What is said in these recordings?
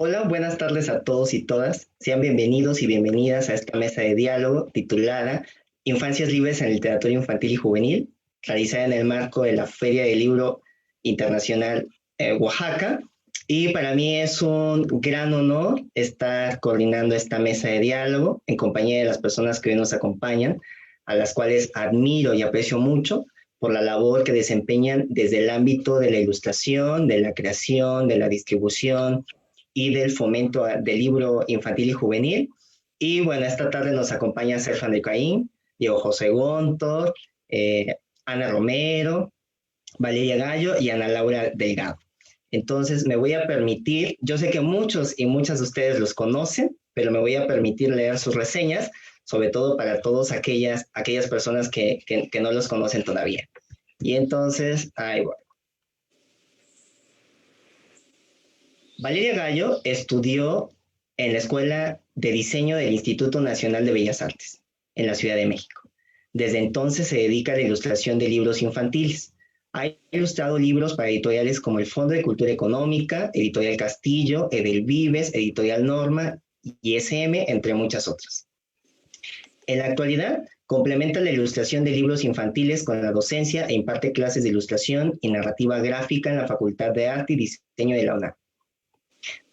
Hola, buenas tardes a todos y todas. Sean bienvenidos y bienvenidas a esta mesa de diálogo titulada Infancias Libres en Literatura Infantil y Juvenil, realizada en el marco de la Feria del Libro Internacional Oaxaca. Y para mí es un gran honor estar coordinando esta mesa de diálogo en compañía de las personas que hoy nos acompañan, a las cuales admiro y aprecio mucho por la labor que desempeñan desde el ámbito de la ilustración, de la creación, de la distribución y del fomento del libro infantil y juvenil. Y bueno, esta tarde nos acompaña Sergio André Caín, Diego José Gontor, Ana Romero, Valeria Gallo y Ana Laura Delgado. Entonces me voy a permitir, yo sé que muchos y muchas de ustedes los conocen, pero me voy a permitir leer sus reseñas, sobre todo para todas aquellas personas que no los conocen todavía. Y entonces, ahí voy. Valeria Gallo estudió en la Escuela de Diseño del Instituto Nacional de Bellas Artes, en la Ciudad de México. Desde entonces se dedica a la ilustración de libros infantiles. Ha ilustrado libros para editoriales como el Fondo de Cultura Económica, Editorial Castillo, Edelvives, Editorial Norma y SM, entre muchas otras. En la actualidad, complementa la ilustración de libros infantiles con la docencia e imparte clases de ilustración y narrativa gráfica en la Facultad de Arte y Diseño de la UNAM.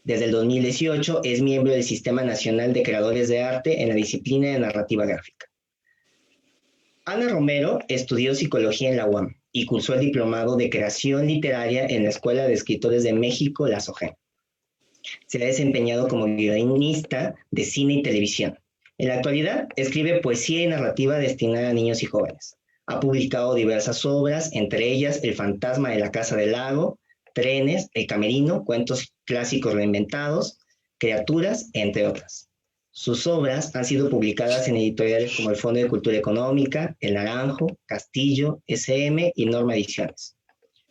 Desde el 2018 es miembro del Sistema Nacional de Creadores de Arte en la disciplina de narrativa gráfica. Ana Romero estudió psicología en la UAM y cursó el diplomado de creación literaria en la Escuela de Escritores de México, la SOGEM. Se ha desempeñado como guionista de cine y televisión. En la actualidad escribe poesía y narrativa destinada a niños y jóvenes. Ha publicado diversas obras, entre ellas El fantasma de la Casa del Lago, Trenes, El Camerino, cuentos clásicos reinventados, Criaturas, entre otras. Sus obras han sido publicadas en editoriales como el Fondo de Cultura Económica, El Naranjo, Castillo, SM y Norma Ediciones.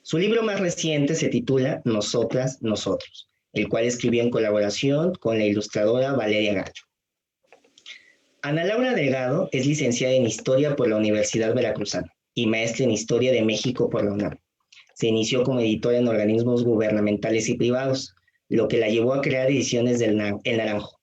Su libro más reciente se titula Nosotras, Nosotros, el cual escribió en colaboración con la ilustradora Valeria Gallo. Ana Laura Delgado es licenciada en Historia por la Universidad Veracruzana y maestra en Historia de México por la UNAM. Se inició como editora en organismos gubernamentales y privados, lo que la llevó a crear ediciones del El Naranjo,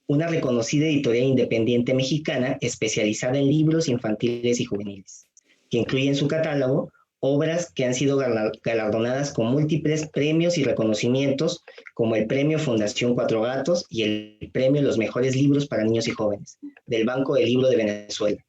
una reconocida editorial independiente mexicana especializada en libros infantiles y juveniles, que incluye en su catálogo obras que han sido galardonadas con múltiples premios y reconocimientos, como el Premio Fundación Cuatro Gatos y el Premio Los Mejores Libros para Niños y Jóvenes, del Banco del Libro de Venezuela.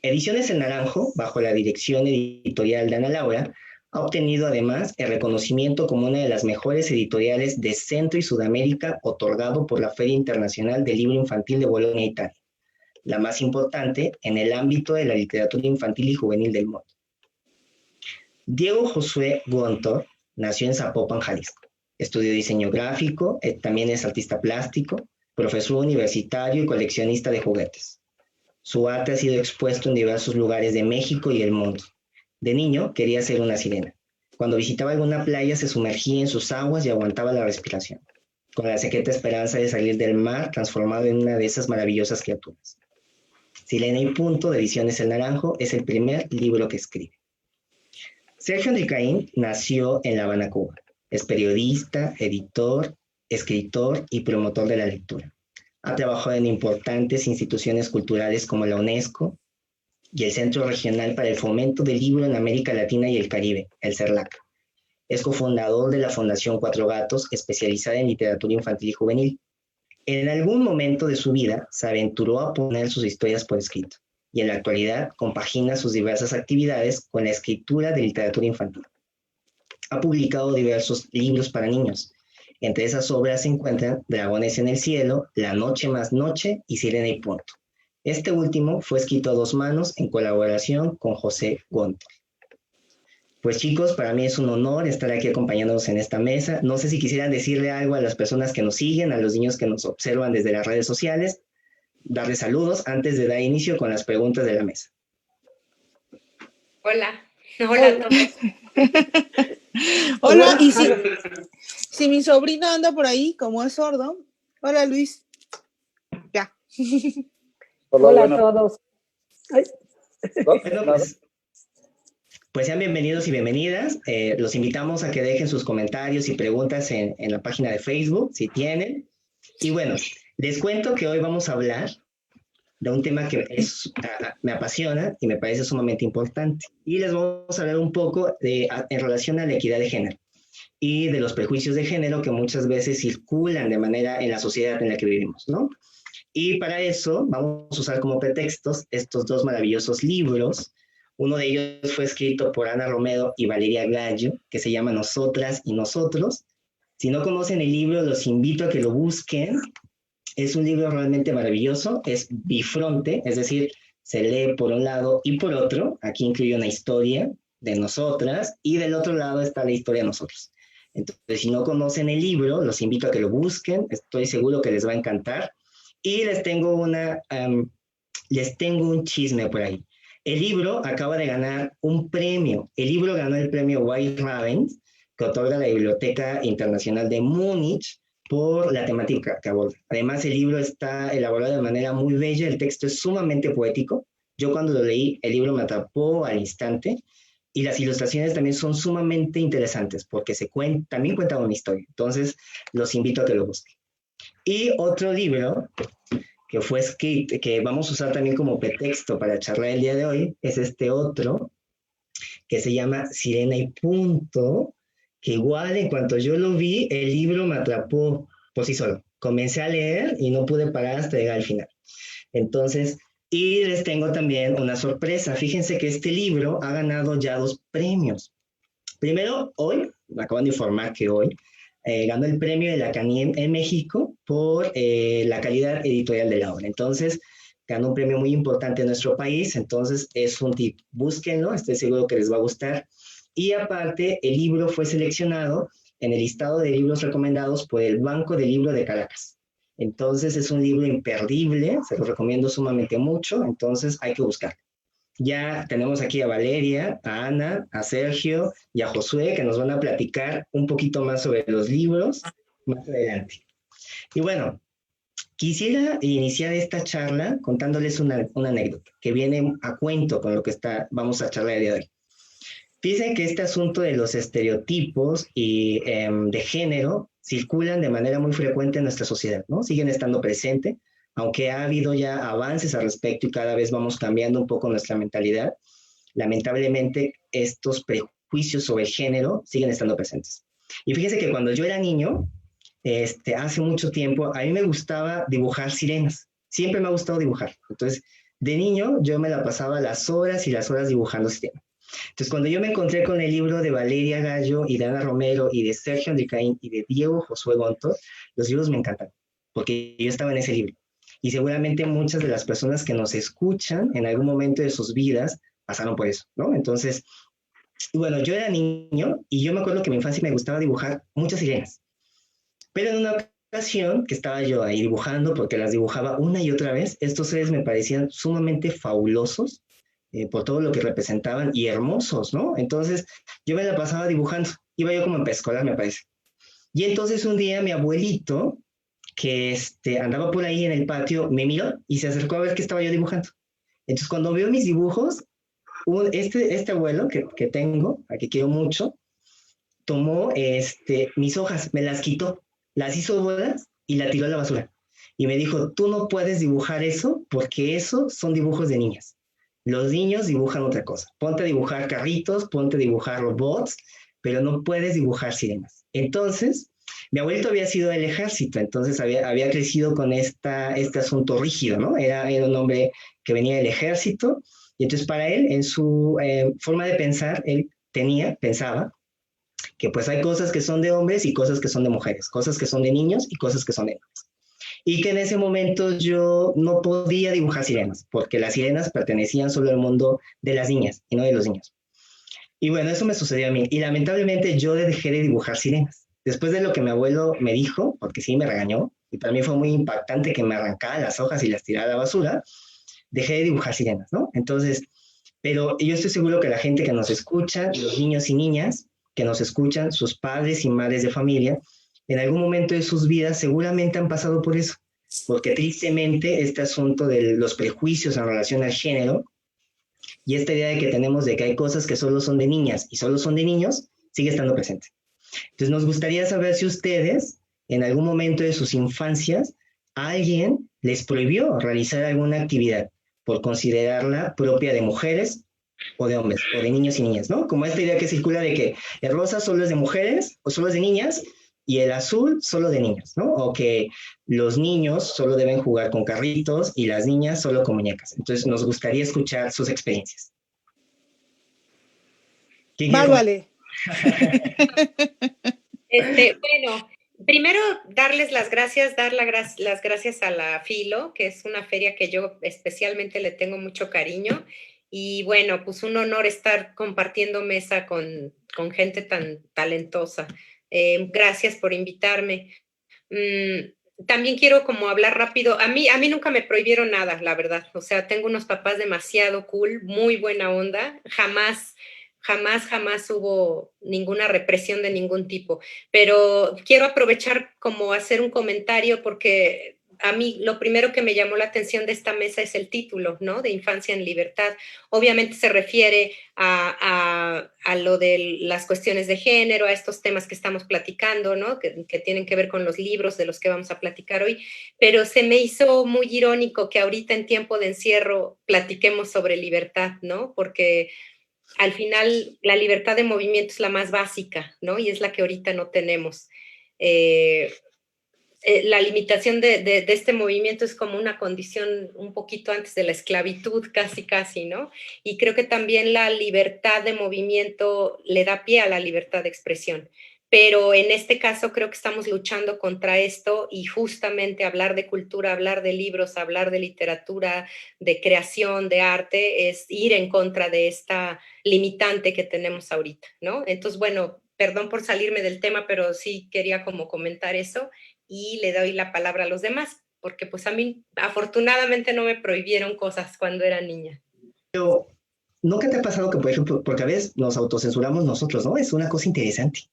Ediciones El Naranjo, bajo la dirección editorial de Ana Laura, ha obtenido además el reconocimiento como una de las mejores editoriales de Centro y Sudamérica, otorgado por la Feria Internacional del Libro Infantil de Bolonia, Italia, la más importante en el ámbito de la literatura infantil y juvenil del mundo. Diego Josué Gontor nació en Zapopan, Jalisco. Estudió diseño gráfico, también es artista plástico, profesor universitario y coleccionista de juguetes. Su arte ha sido expuesto en diversos lugares de México y el mundo. De niño quería ser una sirena. Cuando visitaba alguna playa se sumergía en sus aguas y aguantaba la respiración, con la secreta esperanza de salir del mar transformado en una de esas maravillosas criaturas. Sirena y Punto, de Ediciones El Naranjo, es el primer libro que escribe. Sergio André Caín nació en La Habana, Cuba. Es periodista, editor, escritor y promotor de la lectura. Ha trabajado en importantes instituciones culturales como la UNESCO y el Centro Regional para el Fomento del Libro en América Latina y el Caribe, el CERLAC. Es cofundador de la Fundación Cuatro Gatos, especializada en literatura infantil y juvenil. En algún momento de su vida se aventuró a poner sus historias por escrito y en la actualidad compagina sus diversas actividades con la escritura de literatura infantil. Ha publicado diversos libros para niños. Entre esas obras se encuentran Dragones en el Cielo, La Noche más Noche y Sirena y Punto. Este último fue escrito a dos manos en colaboración con José Gontor. Pues chicos, para mí es un honor estar aquí acompañándonos en esta mesa. No sé si quisieran decirle algo a las personas que nos siguen, a los niños que nos observan desde las redes sociales, darles saludos antes de dar inicio con las preguntas de la mesa. Hola, hola a todos. Hola, y si mi sobrino anda por ahí, como es sordo. Hola, Luis. Ya. Hola a todos. Bueno, Pues sean bienvenidos y bienvenidas. Los invitamos a que dejen sus comentarios y preguntas en la página de Facebook, si tienen. Y bueno, les cuento que hoy vamos a hablar de un tema que me apasiona y me parece sumamente importante. Y les vamos a hablar un poco en relación a la equidad de género y de los prejuicios de género que muchas veces circulan de manera en la sociedad en la que vivimos, ¿no? Y para eso vamos a usar como pretextos estos dos maravillosos libros. Uno de ellos fue escrito por Ana Romero y Valeria Gallo, que se llama Nosotras y Nosotros. Si no conocen el libro, los invito a que lo busquen. Es un libro realmente maravilloso, es bifronte, es decir, se lee por un lado y por otro. Aquí incluye una historia de nosotras y del otro lado está la historia de nosotros. Entonces, si no conocen el libro, los invito a que lo busquen, estoy seguro que les va a encantar. Y les tengo un chisme por ahí. El libro acaba de ganar un premio. El libro ganó el premio White Ravens, que otorga la Biblioteca Internacional de Múnich, por la temática que aborda. Además, el libro está elaborado de manera muy bella, el texto es sumamente poético. Yo cuando lo leí, el libro me atrapó al instante, y las ilustraciones también son sumamente interesantes, porque también cuentan una historia. Entonces, los invito a que lo busquen. Y otro libro que fue escrito, que vamos a usar también como pretexto para charlar el día de hoy, es este otro, que se llama Sirena y Punto, que igual en cuanto yo lo vi, el libro me atrapó por sí solo. Comencé a leer y no pude parar hasta llegar al final. Entonces, y les tengo también una sorpresa. Fíjense que este libro ha ganado ya 2 premios. Primero, hoy, me acaban de informar que hoy, ganó el premio de la CANIEM en México por la calidad editorial de la obra. Entonces, ganó un premio muy importante en nuestro país, entonces es un tip, búsquenlo, estoy seguro que les va a gustar. Y aparte, el libro fue seleccionado en el listado de libros recomendados por el Banco del Libro de Caracas. Entonces, es un libro imperdible, se lo recomiendo sumamente mucho, entonces hay que buscarlo. Ya tenemos aquí a Valeria, a Ana, a Sergio y a Josué que nos van a platicar un poquito más sobre los libros más adelante. Y bueno, quisiera iniciar esta charla contándoles una anécdota que viene a cuento con lo que vamos a charlar el día de hoy. Fíjense que este asunto de los estereotipos y de género circulan de manera muy frecuente en nuestra sociedad, ¿no? Siguen estando presentes, aunque ha habido ya avances al respecto y cada vez vamos cambiando un poco nuestra mentalidad, lamentablemente estos prejuicios sobre el género siguen estando presentes. Y fíjense que cuando yo era niño, hace mucho tiempo, a mí me gustaba dibujar sirenas. Siempre me ha gustado dibujar. Entonces, de niño yo me la pasaba las horas y las horas dibujando sirenas. Entonces, cuando yo me encontré con el libro de Valeria Gallo y de Ana Romero y de Sergio Andricaín y de Diego Josué Gonto, los libros me encantan, porque yo estaba en ese libro. Y seguramente muchas de las personas que nos escuchan en algún momento de sus vidas pasaron por eso, ¿no? Entonces, bueno, yo era niño y yo me acuerdo que en mi infancia me gustaba dibujar muchas sirenas. Pero en una ocasión que estaba yo ahí dibujando, porque las dibujaba una y otra vez, estos seres me parecían sumamente fabulosos por todo lo que representaban y hermosos, ¿no? Entonces, yo me la pasaba dibujando. Iba yo como en preescolar, me parece. Y entonces un día mi abuelito, que andaba por ahí en el patio, me miró y se acercó a ver qué estaba yo dibujando. Entonces, cuando vio mis dibujos, este abuelo que tengo, a que quiero mucho, tomó mis hojas, me las quitó, las hizo bolas y la tiró a la basura. Y me dijo, tú no puedes dibujar eso porque eso son dibujos de niñas. Los niños dibujan otra cosa. Ponte a dibujar carritos, ponte a dibujar robots, pero no puedes dibujar sirenas. Entonces, mi abuelito había sido del ejército, entonces había crecido con este asunto rígido, ¿no? Era un hombre que venía del ejército, y entonces para él, en su forma de pensar, él pensaba que pues hay cosas que son de hombres y cosas que son de mujeres, cosas que son de niños y cosas que son de niños. Y que en ese momento yo no podía dibujar sirenas, porque las sirenas pertenecían solo al mundo de las niñas y no de los niños. Y bueno, eso me sucedió a mí. Y lamentablemente yo dejé de dibujar sirenas. Después de lo que mi abuelo me dijo, porque sí me regañó, y para mí fue muy impactante que me arrancara las hojas y las tirara a la basura, dejé de dibujar sirenas, ¿no? Entonces, pero yo estoy seguro que la gente que nos escucha, los niños y niñas que nos escuchan, sus padres y madres de familia, en algún momento de sus vidas seguramente han pasado por eso, porque tristemente este asunto de los prejuicios en relación al género Y esta idea de que tenemos de que hay cosas que solo son de niñas y solo son de niños, sigue estando presente. Entonces nos gustaría saber si ustedes, en algún momento de sus infancias, alguien les prohibió realizar alguna actividad por considerarla propia de mujeres o de hombres, o de niños y niñas, ¿no? Como esta idea que circula de que el rosa solo es de mujeres o solo es de niñas y el azul solo de niños, ¿no? O que los niños solo deben jugar con carritos y las niñas solo con muñecas. Entonces nos gustaría escuchar sus experiencias. Vale. Bueno, primero darles las gracias, las gracias a la Filo, que es una feria que yo especialmente le tengo mucho cariño. Y bueno, pues un honor estar compartiendo mesa con gente tan talentosa. Gracias por invitarme. También quiero como hablar rápido. A mí nunca me prohibieron nada, la verdad. O sea, tengo unos papás demasiado cool, muy buena onda. Jamás hubo ninguna represión de ningún tipo. Pero quiero aprovechar como hacer un comentario porque a mí lo primero que me llamó la atención de esta mesa es el título, ¿no? De Infancia en Libertad. Obviamente se refiere a lo de las cuestiones de género, a estos temas que estamos platicando, ¿no? Que tienen que ver con los libros de los que vamos a platicar hoy, pero se me hizo muy irónico que ahorita en tiempo de encierro platiquemos sobre libertad, ¿no? Porque al final la libertad de movimiento es la más básica, ¿no? Y es la que ahorita no tenemos. La limitación de este movimiento es como una condición un poquito antes de la esclavitud, casi, ¿no? Y creo que también la libertad de movimiento le da pie a la libertad de expresión. Pero en este caso creo que estamos luchando contra esto y justamente hablar de cultura, hablar de libros, hablar de literatura, de creación, de arte, es ir en contra de esta limitante que tenemos ahorita, ¿no? Entonces, bueno, perdón por salirme del tema, pero sí quería como comentar eso y le doy la palabra a los demás, porque pues a mí afortunadamente no me prohibieron cosas cuando era niña. Pero, ¿no que te ha pasado que, por ejemplo, porque a veces nos autocensuramos nosotros, ¿no? Es una cosa interesante,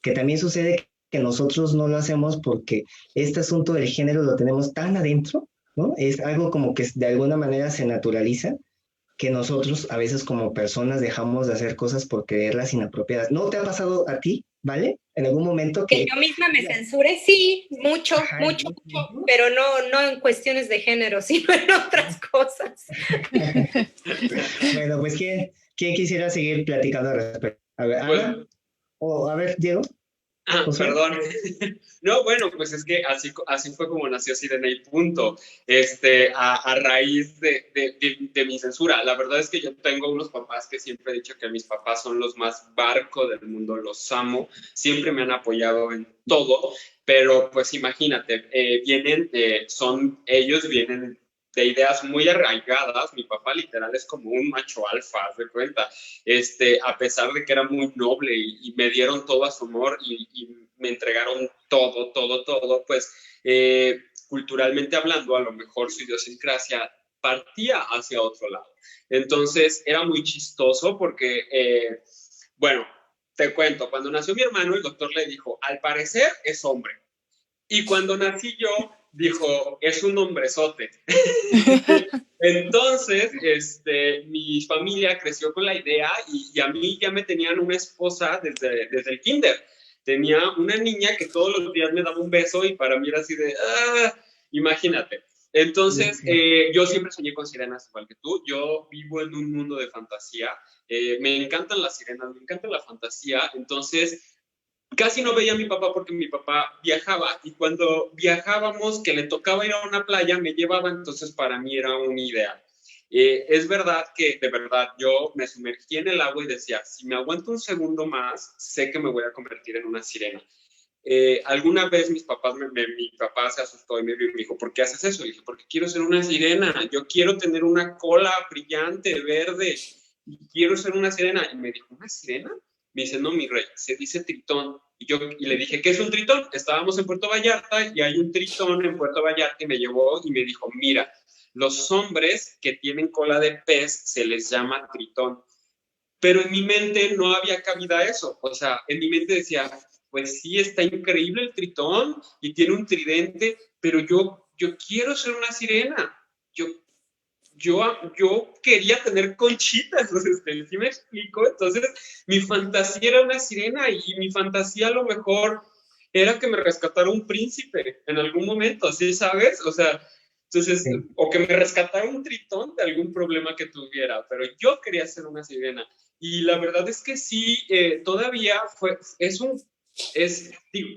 que también sucede que nosotros no lo hacemos porque este asunto del género lo tenemos tan adentro, ¿no? Es algo como que de alguna manera se naturaliza, que nosotros a veces como personas dejamos de hacer cosas por creerlas inapropiadas. ¿No te ha pasado a ti, ¿vale? En algún momento que yo misma me censure, sí, mucho, pero no en cuestiones de género, sino en otras cosas. Bueno, pues ¿quién quisiera seguir platicando al respecto? A ver, Ana, o a ver, Diego. Perdón. No, bueno, pues es que así fue como nació Sirena y punto. A raíz de mi censura. La verdad es que yo tengo unos papás que siempre he dicho que mis papás son los más barco del mundo, los amo, siempre me han apoyado en todo, pero pues imagínate, ellos vienen de ideas muy arraigadas. Mi papá literal es como un macho alfa, haz de cuenta, a pesar de que era muy noble y me dieron todo a su amor y me entregaron todo, pues culturalmente hablando, a lo mejor su idiosincrasia partía hacia otro lado. Entonces era muy chistoso porque, bueno, te cuento, cuando nació mi hermano, el doctor le dijo, al parecer es hombre. Y cuando nací yo, dijo, es un hombrezote. Entonces, mi familia creció con la idea y a mí ya me tenían una esposa desde el kinder. Tenía una niña que todos los días me daba un beso y para mí era así de, imagínate. Entonces, yo siempre soñé con sirenas igual que tú. Yo vivo en un mundo de fantasía. Me encantan las sirenas, me encanta la fantasía. Entonces, casi no veía a mi papá porque mi papá viajaba y cuando viajábamos, que le tocaba ir a una playa, me llevaba, entonces para mí era un ideal. Es verdad que de verdad yo me sumergí en el agua y decía, si me aguanto un segundo más, sé que me voy a convertir en una sirena. Alguna vez mi papá se asustó y me dijo, ¿por qué haces eso? Y dije, porque quiero ser una sirena, yo quiero tener una cola brillante, verde, y quiero ser una sirena. Y me dijo, ¿una sirena? Me dice, no, mi rey, se dice tritón. Y le dije, ¿qué es un tritón? Estábamos en Puerto Vallarta y hay un tritón en Puerto Vallarta y me llevó y me dijo, mira, los hombres que tienen cola de pez se les llama tritón. Pero en mi mente no había cabida eso. O sea, en mi mente decía, pues sí, está increíble el tritón y tiene un tridente, pero yo quiero ser una sirena. yo quería tener conchitas, ¿sí me explico? Entonces, mi fantasía era una sirena y mi fantasía a lo mejor era que me rescatara un príncipe en algún momento, ¿sí sabes? O sea, entonces, Sí. o que me rescatara un tritón de algún problema que tuviera, pero yo quería ser una sirena. Y la verdad es que sí, todavía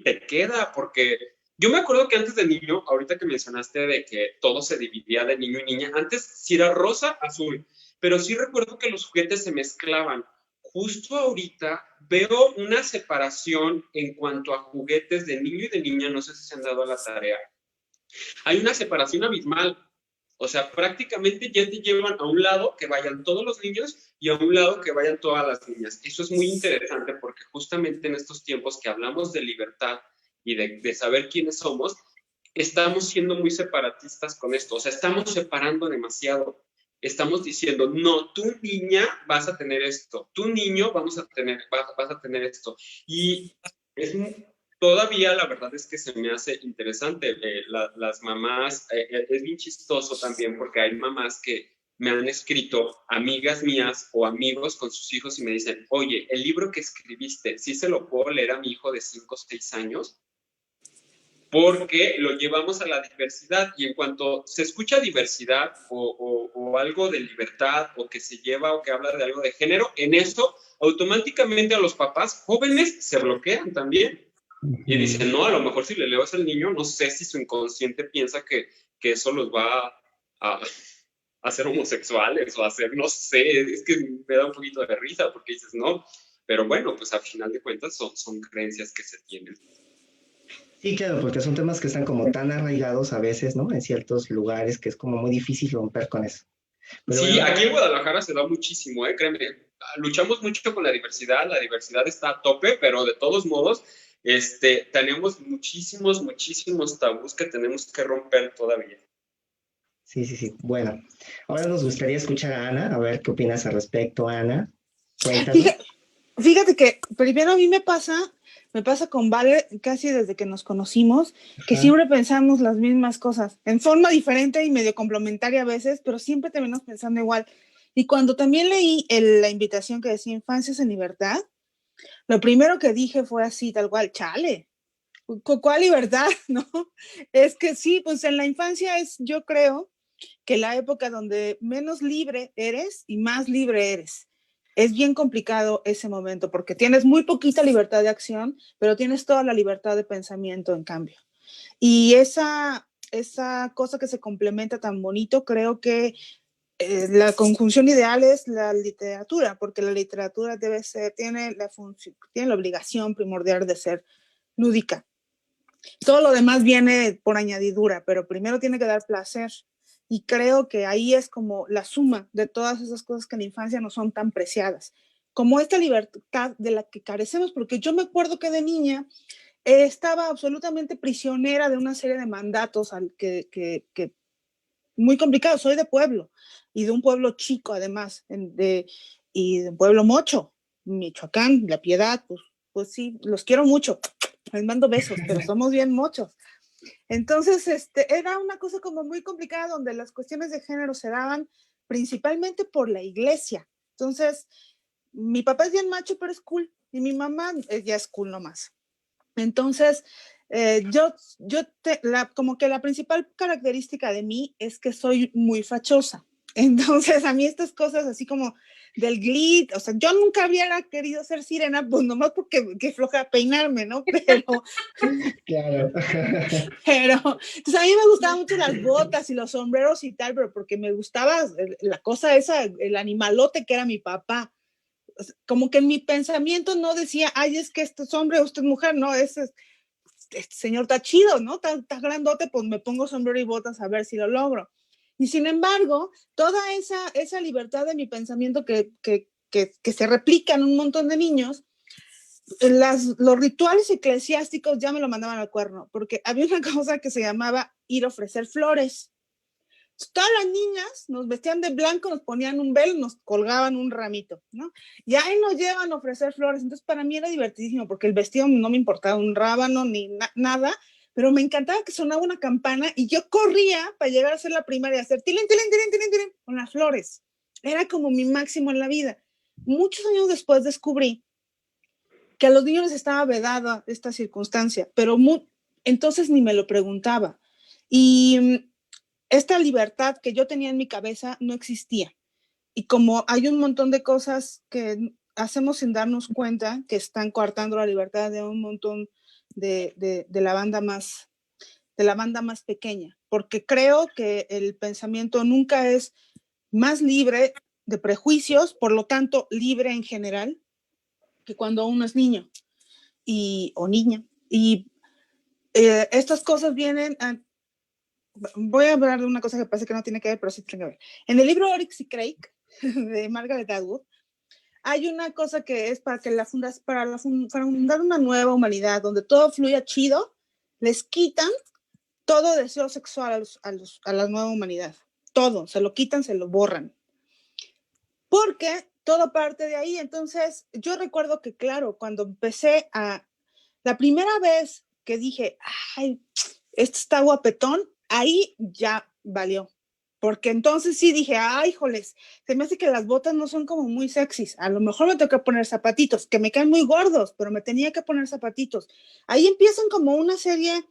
te queda, porque yo me acuerdo que antes de niño, ahorita que mencionaste de que todo se dividía de niño y niña, antes sí era rosa, azul, pero sí recuerdo que los juguetes se mezclaban. Justo ahorita veo una separación en cuanto a juguetes de niño y de niña, no sé si se han dado a la tarea. Hay una separación abismal. O sea, prácticamente ya te llevan a un lado que vayan todos los niños y a un lado que vayan todas las niñas. Eso es muy interesante porque justamente en estos tiempos que hablamos de libertad y de saber quiénes somos, estamos siendo muy separatistas con esto. O sea, estamos separando demasiado. Estamos diciendo, no, tu niña vas a tener esto, tu niño vas a tener esto. Y es todavía la verdad es que se me hace interesante. Las mamás, es bien chistoso también porque hay mamás que me han escrito, amigas mías o amigos con sus hijos y me dicen, oye, el libro que escribiste, ¿sí se lo puedo leer a mi hijo de 5 o 6 años? Porque lo llevamos a la diversidad y en cuanto se escucha diversidad o algo de libertad o que se lleva o que habla de algo de género, en eso automáticamente a los papás jóvenes se bloquean también. Y dicen, no, a lo mejor si le leo eso al niño, no sé si su inconsciente piensa que eso los va a ser homosexuales o a ser, no sé, es que me da un poquito de risa porque dices, no, pero bueno, pues al final de cuentas son creencias que se tienen. Sí, claro, porque son temas que están como tan arraigados a veces, ¿no? En ciertos lugares que es como muy difícil romper con eso. Pero Sí, bueno, aquí en Guadalajara se da muchísimo, créeme. Luchamos mucho con la diversidad está a tope, pero de todos modos, tenemos muchísimos tabús que tenemos que romper todavía. sí, sí, sí. Bueno, ahora nos gustaría escuchar a Ana, a ver qué opinas al respecto, Ana. Cuéntanos. Fíjate que primero a mí me pasa con Vale casi desde que nos conocimos, que siempre pensamos las mismas cosas, en forma diferente y medio complementaria a veces, pero siempre terminamos pensando igual. Y cuando también leí la invitación que decía Infancias en Libertad, lo primero que dije fue así, tal cual, chale, ¿cuál libertad? ¿No? Es que sí, pues en la infancia es, yo creo, que la época donde menos libre eres y más libre eres. Es bien complicado ese momento porque tienes muy poquita libertad de acción, pero tienes toda la libertad de pensamiento en cambio. Y esa cosa que se complementa tan bonito, creo que la conjunción ideal es la literatura, porque la literatura tiene la obligación primordial de ser lúdica. Todo lo demás viene por añadidura, pero primero tiene que dar placer. Y creo que ahí es como la suma de todas esas cosas que en la infancia no son tan preciadas. Como esta libertad de la que carecemos, porque yo me acuerdo que de niña estaba absolutamente prisionera de una serie de mandatos que muy complicados. Soy de pueblo y de un pueblo chico además, y de un pueblo mocho, Michoacán, La Piedad, pues sí, los quiero mucho. Les mando besos, pero somos bien mochos. Entonces, era una cosa como muy complicada donde las cuestiones de género se daban principalmente por la iglesia. Entonces, mi papá es bien macho, pero es cool. Y mi mamá ya es cool nomás. Entonces, como que la principal característica de mí es que soy muy fachosa. Entonces, a mí estas cosas así como del Glee, o sea, yo nunca hubiera querido ser sirena, pues nomás porque qué floja peinarme, ¿no? Claro. Entonces a mí me gustaban mucho las botas y los sombreros y tal, pero porque me gustaba la cosa esa, el animalote que era mi papá. Como que en mi pensamiento no decía, ay, es que este es hombre o usted es mujer, no, este señor está chido, ¿no? Está grandote, pues me pongo sombrero y botas a ver si lo logro. Y sin embargo, toda esa libertad de mi pensamiento que se replica en un montón de niños, los rituales eclesiásticos ya me lo mandaban al cuerno, porque había una cosa que se llamaba ir a ofrecer flores. Todas las niñas nos vestían de blanco, nos ponían un velo, nos colgaban un ramito, ¿no? Y ahí nos llevan a ofrecer flores. Entonces, para mí era divertidísimo, porque el vestido no me importaba un rábano ni nada, pero me encantaba que sonaba una campana y yo corría para llegar a hacer la primaria, a hacer tilín, tilín, tilín, tilín, tilín, con las flores. Era como mi máximo en la vida. Muchos años después descubrí que a los niños les estaba vedada esta circunstancia, pero entonces ni me lo preguntaba. Y esta libertad que yo tenía en mi cabeza no existía. Y como hay un montón de cosas que hacemos sin darnos cuenta que están coartando la libertad de un montón de la banda más pequeña, porque creo que el pensamiento nunca es más libre de prejuicios, por lo tanto libre en general, que cuando uno es niño o niña. Y estas cosas vienen voy a hablar de una cosa que parece que no tiene que ver, pero sí tiene que ver. En el libro Oryx y Crake de Margaret Atwood hay una cosa que es para fundar una nueva humanidad donde todo fluya chido. Les quitan todo deseo sexual a la nueva humanidad. Todo, se lo quitan, se lo borran. Porque todo parte de ahí. Entonces, yo recuerdo que, claro, cuando empecé la primera vez que dije, ay, este está guapetón, ahí ya valió. Porque entonces sí dije, ay, híjoles, se me hace que las botas no son como muy sexys. A lo mejor me tengo que poner zapatitos, que me caen muy gordos, pero me tenía que poner zapatitos. Ahí empiezan como una serie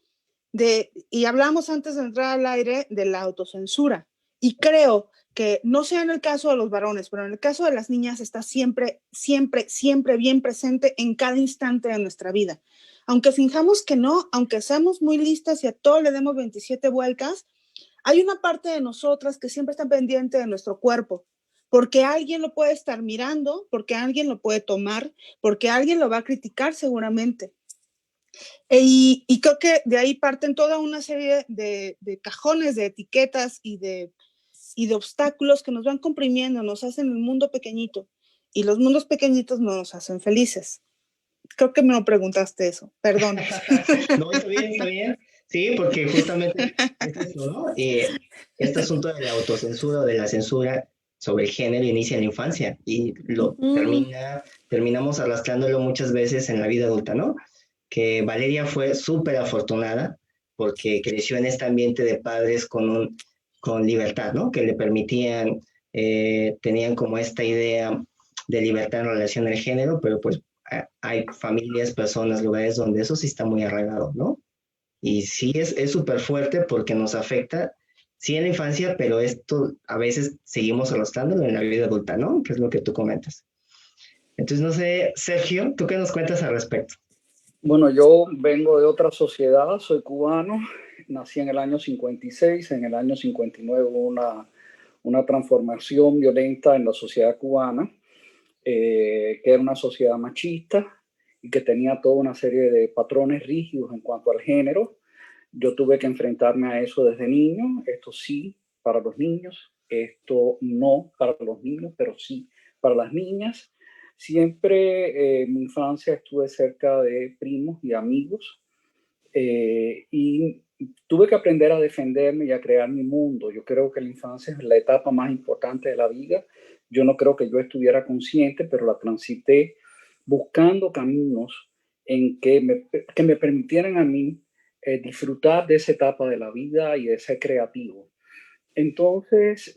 y hablamos antes de entrar al aire de la autocensura. Y creo que no sea en el caso de los varones, pero en el caso de las niñas está siempre, siempre, siempre bien presente en cada instante de nuestra vida. Aunque fijamos que no, aunque seamos muy listas y a todo le demos 27 vueltas, hay una parte de nosotras que siempre está pendiente de nuestro cuerpo, porque alguien lo puede estar mirando, porque alguien lo puede tomar, porque alguien lo va a criticar seguramente. Y creo que de ahí parten toda una serie de cajones, de etiquetas y de obstáculos que nos van comprimiendo, nos hacen el mundo pequeñito. Y los mundos pequeñitos no nos hacen felices. Creo que me lo preguntaste eso, perdón. No, está bien, está bien. Sí, porque justamente es eso, ¿no? Este asunto de la autocensura o de la censura sobre el género inicia en la infancia y terminamos arrastrándolo muchas veces en la vida adulta, ¿no? Que Valeria fue súper afortunada porque creció en este ambiente de padres con libertad, ¿no? Que le permitían, tenían como esta idea de libertad en relación al género, pero pues hay familias, personas, lugares donde eso sí está muy arraigado, ¿no? Y sí es súper fuerte porque nos afecta, sí en la infancia, pero esto a veces seguimos arrastrándolo en la vida adulta, ¿no? Que es lo que tú comentas. Entonces, no sé, Sergio, ¿tú qué nos cuentas al respecto? Bueno, yo vengo de otra sociedad, soy cubano, nací en el año 56, en el año 59 hubo una transformación violenta en la sociedad cubana, que era una sociedad machista y que tenía toda una serie de patrones rígidos en cuanto al género. Yo tuve que enfrentarme a eso desde niño, esto sí para los niños, esto no para los niños, pero sí para las niñas. Siempre en mi infancia estuve cerca de primos y amigos y tuve que aprender a defenderme y a crear mi mundo. Yo creo que la infancia es la etapa más importante de la vida. Yo no creo que yo estuviera consciente, pero la transité buscando caminos que me permitieran a mí disfrutar de esa etapa de la vida y de ser creativo. Entonces,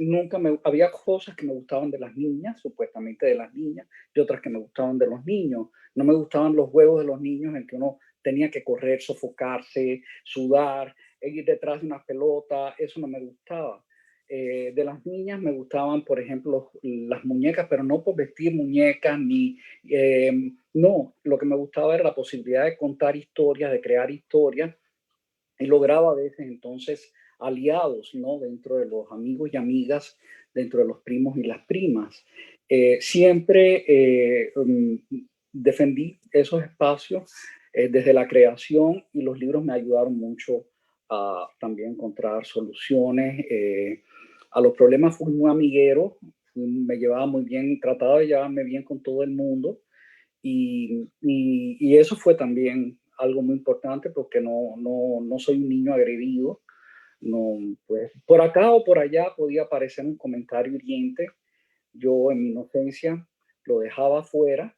había cosas que me gustaban de las niñas, supuestamente de las niñas, y otras que me gustaban de los niños. No me gustaban los juegos de los niños en que uno tenía que correr, sofocarse, sudar, ir detrás de una pelota, eso no me gustaba. De las niñas me gustaban, por ejemplo, las muñecas, pero no por vestir muñecas, no, lo que me gustaba era la posibilidad de contar historias, de crear historias, y lograba a veces entonces aliados, ¿no? Dentro de los amigos y amigas, dentro de los primos y las primas. Siempre defendí esos espacios desde la creación y los libros me ayudaron mucho a también encontrar soluciones a los problemas. Fui muy amiguero, me llevaba muy bien, trataba de llevarme bien con todo el mundo y eso fue también algo muy importante porque no soy un niño agredido. No, pues por acá o por allá podía aparecer un comentario hiriente. Yo en mi inocencia lo dejaba afuera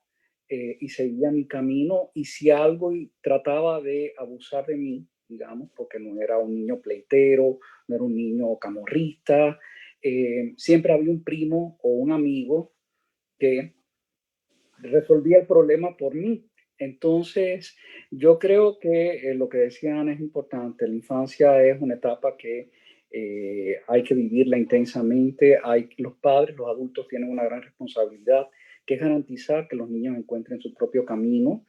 y seguía mi camino, y si algo trataba de abusar de mí, digamos, porque no era un niño pleitero, no era un niño camorrista. Siempre había un primo o un amigo que resolvía el problema por mí. Entonces, yo creo que lo que decía Ana es importante. La infancia es una etapa que hay que vivirla intensamente. Los padres, los adultos tienen una gran responsabilidad, que es garantizar que los niños encuentren su propio camino.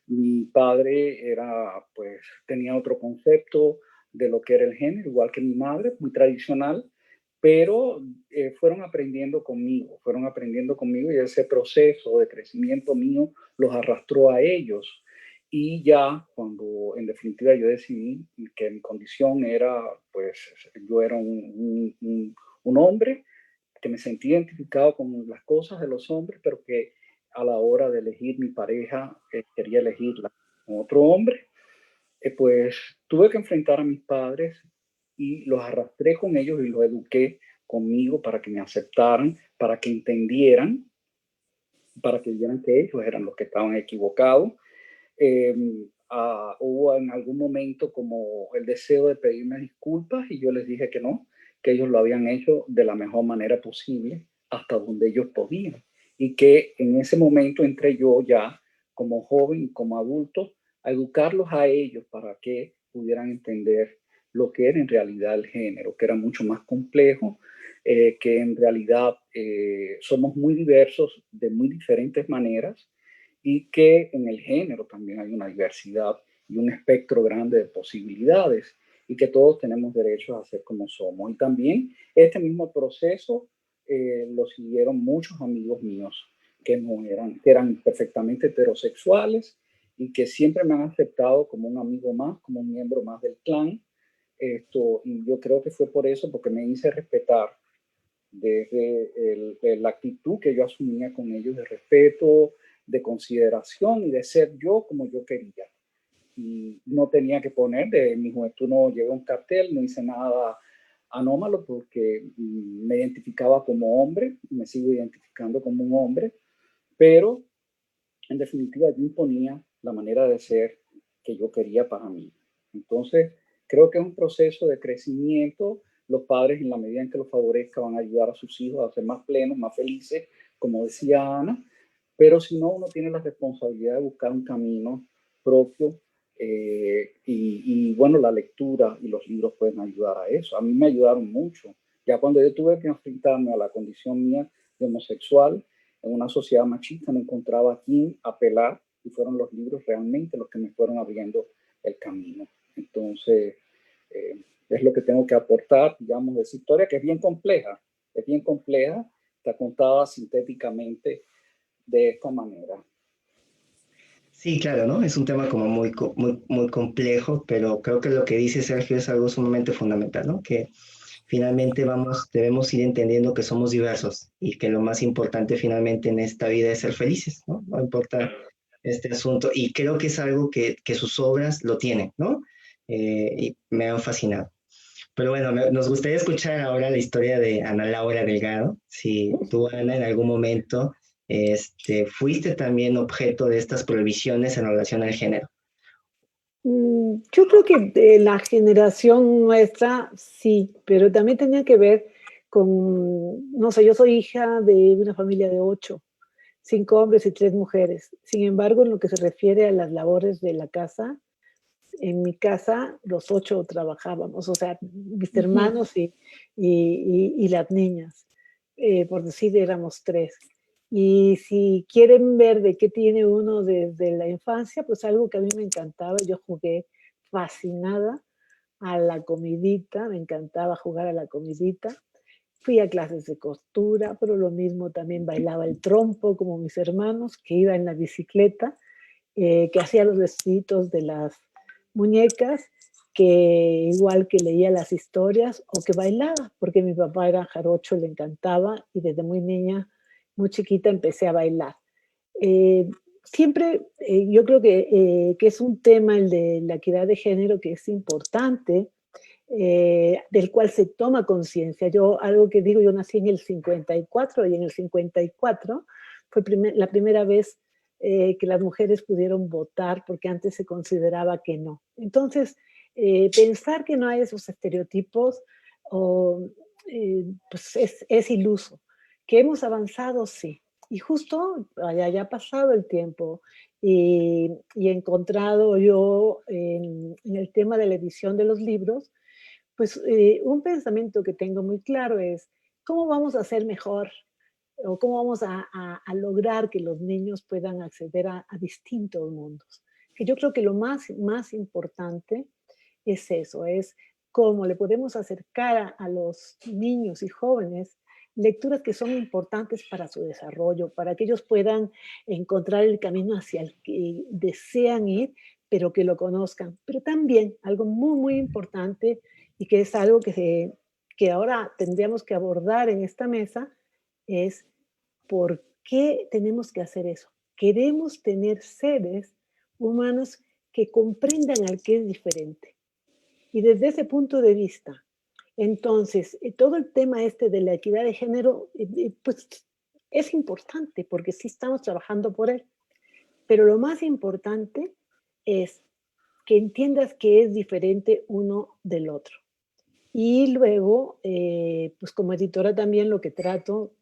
Mi padre tenía otro concepto de lo que era el género, igual que mi madre, muy tradicional, pero fueron aprendiendo conmigo y ese proceso de crecimiento mío los arrastró a ellos. Y ya cuando en definitiva yo decidí que mi condición era, pues yo era un hombre, que me sentía identificado con las cosas de los hombres, pero que a la hora de elegir mi pareja quería elegirla con otro hombre, pues tuve que enfrentar a mis padres y los arrastré con ellos y los eduqué conmigo para que me aceptaran, para que entendieran, para que vieran que ellos eran los que estaban equivocados. Hubo en algún momento como el deseo de pedirme disculpas y yo les dije que no, que ellos lo habían hecho de la mejor manera posible hasta donde ellos podían y que en ese momento entré yo ya como joven y como adulto a educarlos a ellos para que pudieran entender lo que era en realidad el género, que era mucho más complejo, que en realidad somos muy diversos de muy diferentes maneras y que en el género también hay una diversidad y un espectro grande de posibilidades y que todos tenemos derecho a ser como somos. Y también este mismo proceso lo siguieron muchos amigos míos que eran perfectamente heterosexuales y que siempre me han aceptado como un amigo más, como un miembro más del clan. Y yo creo que fue por eso, porque me hice respetar desde la actitud que yo asumía con ellos de respeto, de consideración y de ser yo como yo quería. Y no tenía que poner, de mi juventud no llevé un cartel, no hice nada anómalo porque me identificaba como hombre, me sigo identificando como un hombre, pero en definitiva yo imponía la manera de ser que yo quería para mí. Entonces, creo que es un proceso de crecimiento. Los padres, en la medida en que los favorezca, van a ayudar a sus hijos a ser más plenos, más felices, como decía Ana, pero si no, uno tiene la responsabilidad de buscar un camino propio bueno, la lectura y los libros pueden ayudar a eso. A mí me ayudaron mucho. Ya cuando yo tuve que enfrentarme a la condición mía de homosexual, en una sociedad machista, no encontraba a quién apelar y fueron los libros realmente los que me fueron abriendo el camino. Entonces, es lo que tengo que aportar, digamos, de esa historia que es bien compleja, está contada sintéticamente de esta manera. Sí, claro, ¿no? Es un tema como muy complejo, pero creo que lo que dice Sergio es algo sumamente fundamental, ¿no? Que finalmente debemos ir entendiendo que somos diversos y que lo más importante finalmente en esta vida es ser felices, ¿no? No importa este asunto. Y creo que es algo que sus obras lo tienen, ¿no? Y me han fascinado. Pero bueno, nos gustaría escuchar ahora la historia de Ana Laura Delgado. Si tú, Ana, en algún momento fuiste también objeto de estas prohibiciones en relación al género. Yo creo que de la generación nuestra sí, pero también tenía que ver con, no sé, yo soy hija de una familia de 8, 5 hombres y 3 mujeres. Sin embargo, en lo que se refiere a las labores de la casa, en mi casa los 8 trabajábamos, o sea, mis hermanos y las niñas, por decir, éramos 3. Y si quieren ver de qué tiene uno desde la infancia, pues algo que a mí me encantaba, yo jugué fascinada a la comidita, me encantaba jugar a la comidita. Fui a clases de costura, pero lo mismo también bailaba el trompo como mis hermanos, que iba en la bicicleta, que hacía los vestidos de las muñecas, que igual que leía las historias o que bailaba, porque mi papá era jarocho, le encantaba y desde muy niña, muy chiquita empecé a bailar. Siempre yo creo que es un tema el de la equidad de género que es importante, del cual se toma conciencia. Yo, algo que digo, yo nací en el 54 y en el 54 fue la primera vez que las mujeres pudieron votar porque antes se consideraba que no. Entonces, pensar que no hay esos estereotipos pues es iluso. Que hemos avanzado, sí. Y justo ya ha pasado el tiempo y he encontrado yo en el tema de la edición de los libros, pues un pensamiento que tengo muy claro es cómo vamos a hacer mejor o cómo vamos a lograr que los niños puedan acceder a distintos mundos. Que yo creo que lo más importante es eso, es cómo le podemos acercar a los niños y jóvenes lecturas que son importantes para su desarrollo, para que ellos puedan encontrar el camino hacia el que desean ir, pero que lo conozcan. Pero también algo muy importante y que es algo que ahora tendríamos que abordar en esta mesa es por qué tenemos que hacer eso. Queremos tener seres humanos que comprendan al que es diferente. Y desde ese punto de vista, entonces, todo el tema este de la equidad de género, pues es importante porque sí estamos trabajando por él. Pero lo más importante es que entiendas que es diferente uno del otro. Y luego, pues como editora también lo que trato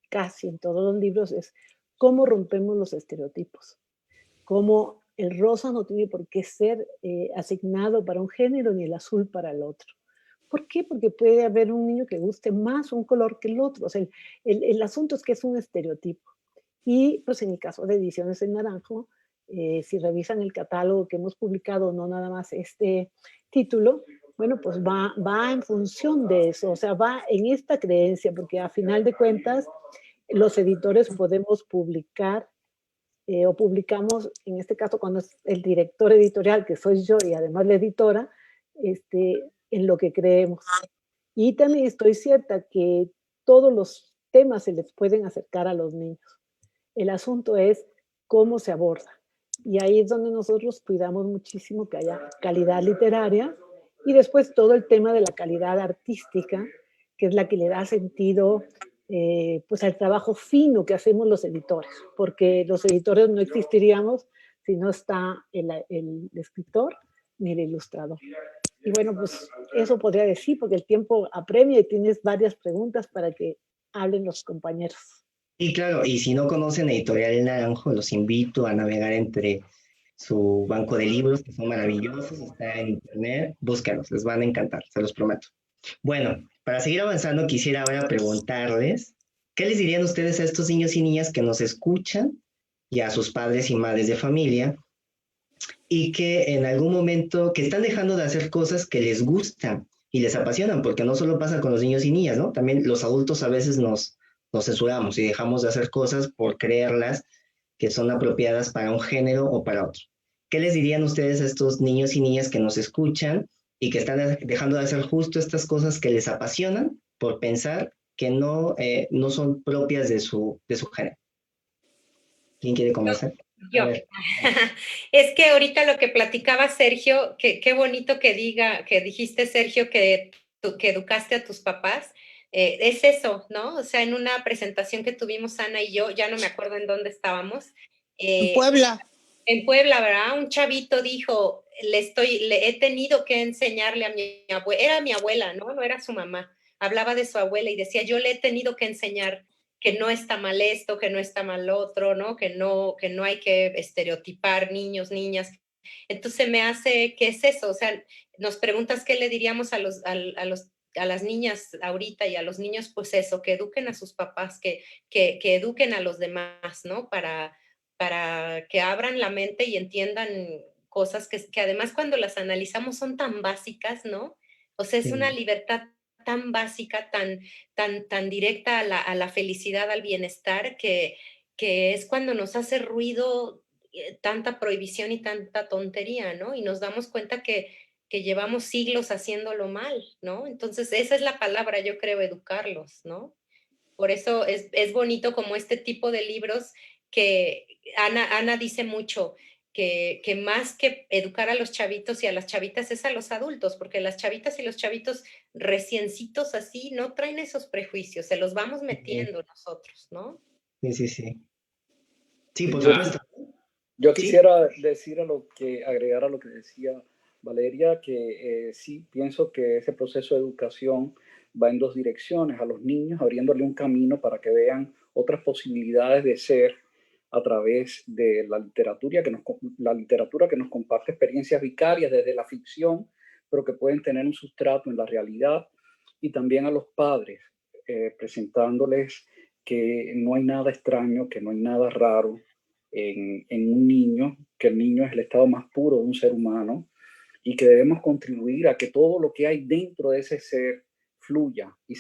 casi en todos los libros es cómo rompemos los estereotipos. Cómo el rosa no tiene por qué ser asignado para un género ni el azul para el otro. ¿Por qué? Porque puede haber un niño que guste más un color que el otro. O sea, el asunto es que es un estereotipo. Y pues en el caso de Ediciones en Naranjo, si revisan el catálogo que hemos publicado, no nada más este título, bueno, pues va en función de eso, o sea, va en esta creencia, porque a final de cuentas, los editores podemos publicar o publicamos, en este caso cuando es el director editorial, que soy yo y además la editora, en lo que creemos. Y también estoy cierta que todos los temas se les pueden acercar a los niños. El asunto es cómo se aborda. Y ahí es donde nosotros cuidamos muchísimo que haya calidad literaria y después todo el tema de la calidad artística, que es la que le da sentido pues al trabajo fino que hacemos los editores, porque los editores no existiríamos si no está el escritor ni el ilustrador. Y bueno, pues eso podría decir, porque el tiempo apremia y tienes varias preguntas para que hablen los compañeros. Y claro, y si no conocen Editorial El Naranjo, los invito a navegar entre su banco de libros, que son maravillosos, está en internet, búscalos, les van a encantar, se los prometo. Bueno, para seguir avanzando, quisiera ahora preguntarles, ¿qué les dirían ustedes a estos niños y niñas que nos escuchan y a sus padres y madres de familia y que en algún momento, que están dejando de hacer cosas que les gustan y les apasionan, porque no solo pasa con los niños y niñas, ¿no? También los adultos a veces nos censuramos y dejamos de hacer cosas por creerlas que son apropiadas para un género o para otro. ¿Qué les dirían ustedes a estos niños y niñas que nos escuchan y que están dejando de hacer justo estas cosas que les apasionan por pensar que no son propias de su género? ¿Quién quiere comenzar? Yo. Es que ahorita lo que platicaba Sergio, qué bonito que dijiste, Sergio, que educaste a tus papás. Es eso, ¿no? O sea, en una presentación que tuvimos Ana y yo, ya no me acuerdo en dónde estábamos. En Puebla. En Puebla, ¿verdad? Un chavito dijo, le he tenido que enseñarle a mi abuela, era mi abuela, ¿no? No era su mamá. Hablaba de su abuela y decía, yo le he tenido que enseñar que no está mal esto, que no está mal otro, ¿no? Que no hay que estereotipar niños, niñas. Entonces me hace, ¿qué es eso? O sea, nos preguntas qué le diríamos a las niñas ahorita y a los niños, pues eso, que eduquen a sus papás, que eduquen a los demás, ¿no? Para que abran la mente y entiendan cosas que además cuando las analizamos son tan básicas, ¿no? O sea, es una libertad tan básica, tan directa a la felicidad, al bienestar, que es cuando nos hace ruido tanta prohibición y tanta tontería, ¿no? Y nos damos cuenta que llevamos siglos haciéndolo mal, ¿no? Entonces, esa es la palabra, yo creo, educarlos, ¿no? Por eso es bonito como este tipo de libros que Ana dice mucho, que más que educar a los chavitos y a las chavitas es a los adultos, porque las chavitas y los chavitos reciencitos así no traen esos prejuicios, se los vamos metiendo nosotros, ¿no? Sí. Sí, por supuesto. Yo quisiera agregar a lo que decía Valeria, que sí pienso que ese proceso de educación va en dos direcciones, a los niños abriéndole un camino para que vean otras posibilidades de ser a través de la literatura que nos comparte experiencias vicarias desde la ficción, pero que pueden tener un sustrato en la realidad, y también a los padres, presentándoles que no hay nada extraño, que no hay nada raro en un niño, que el niño es el estado más puro de un ser humano y que debemos contribuir a que todo lo que hay dentro de ese ser fluya y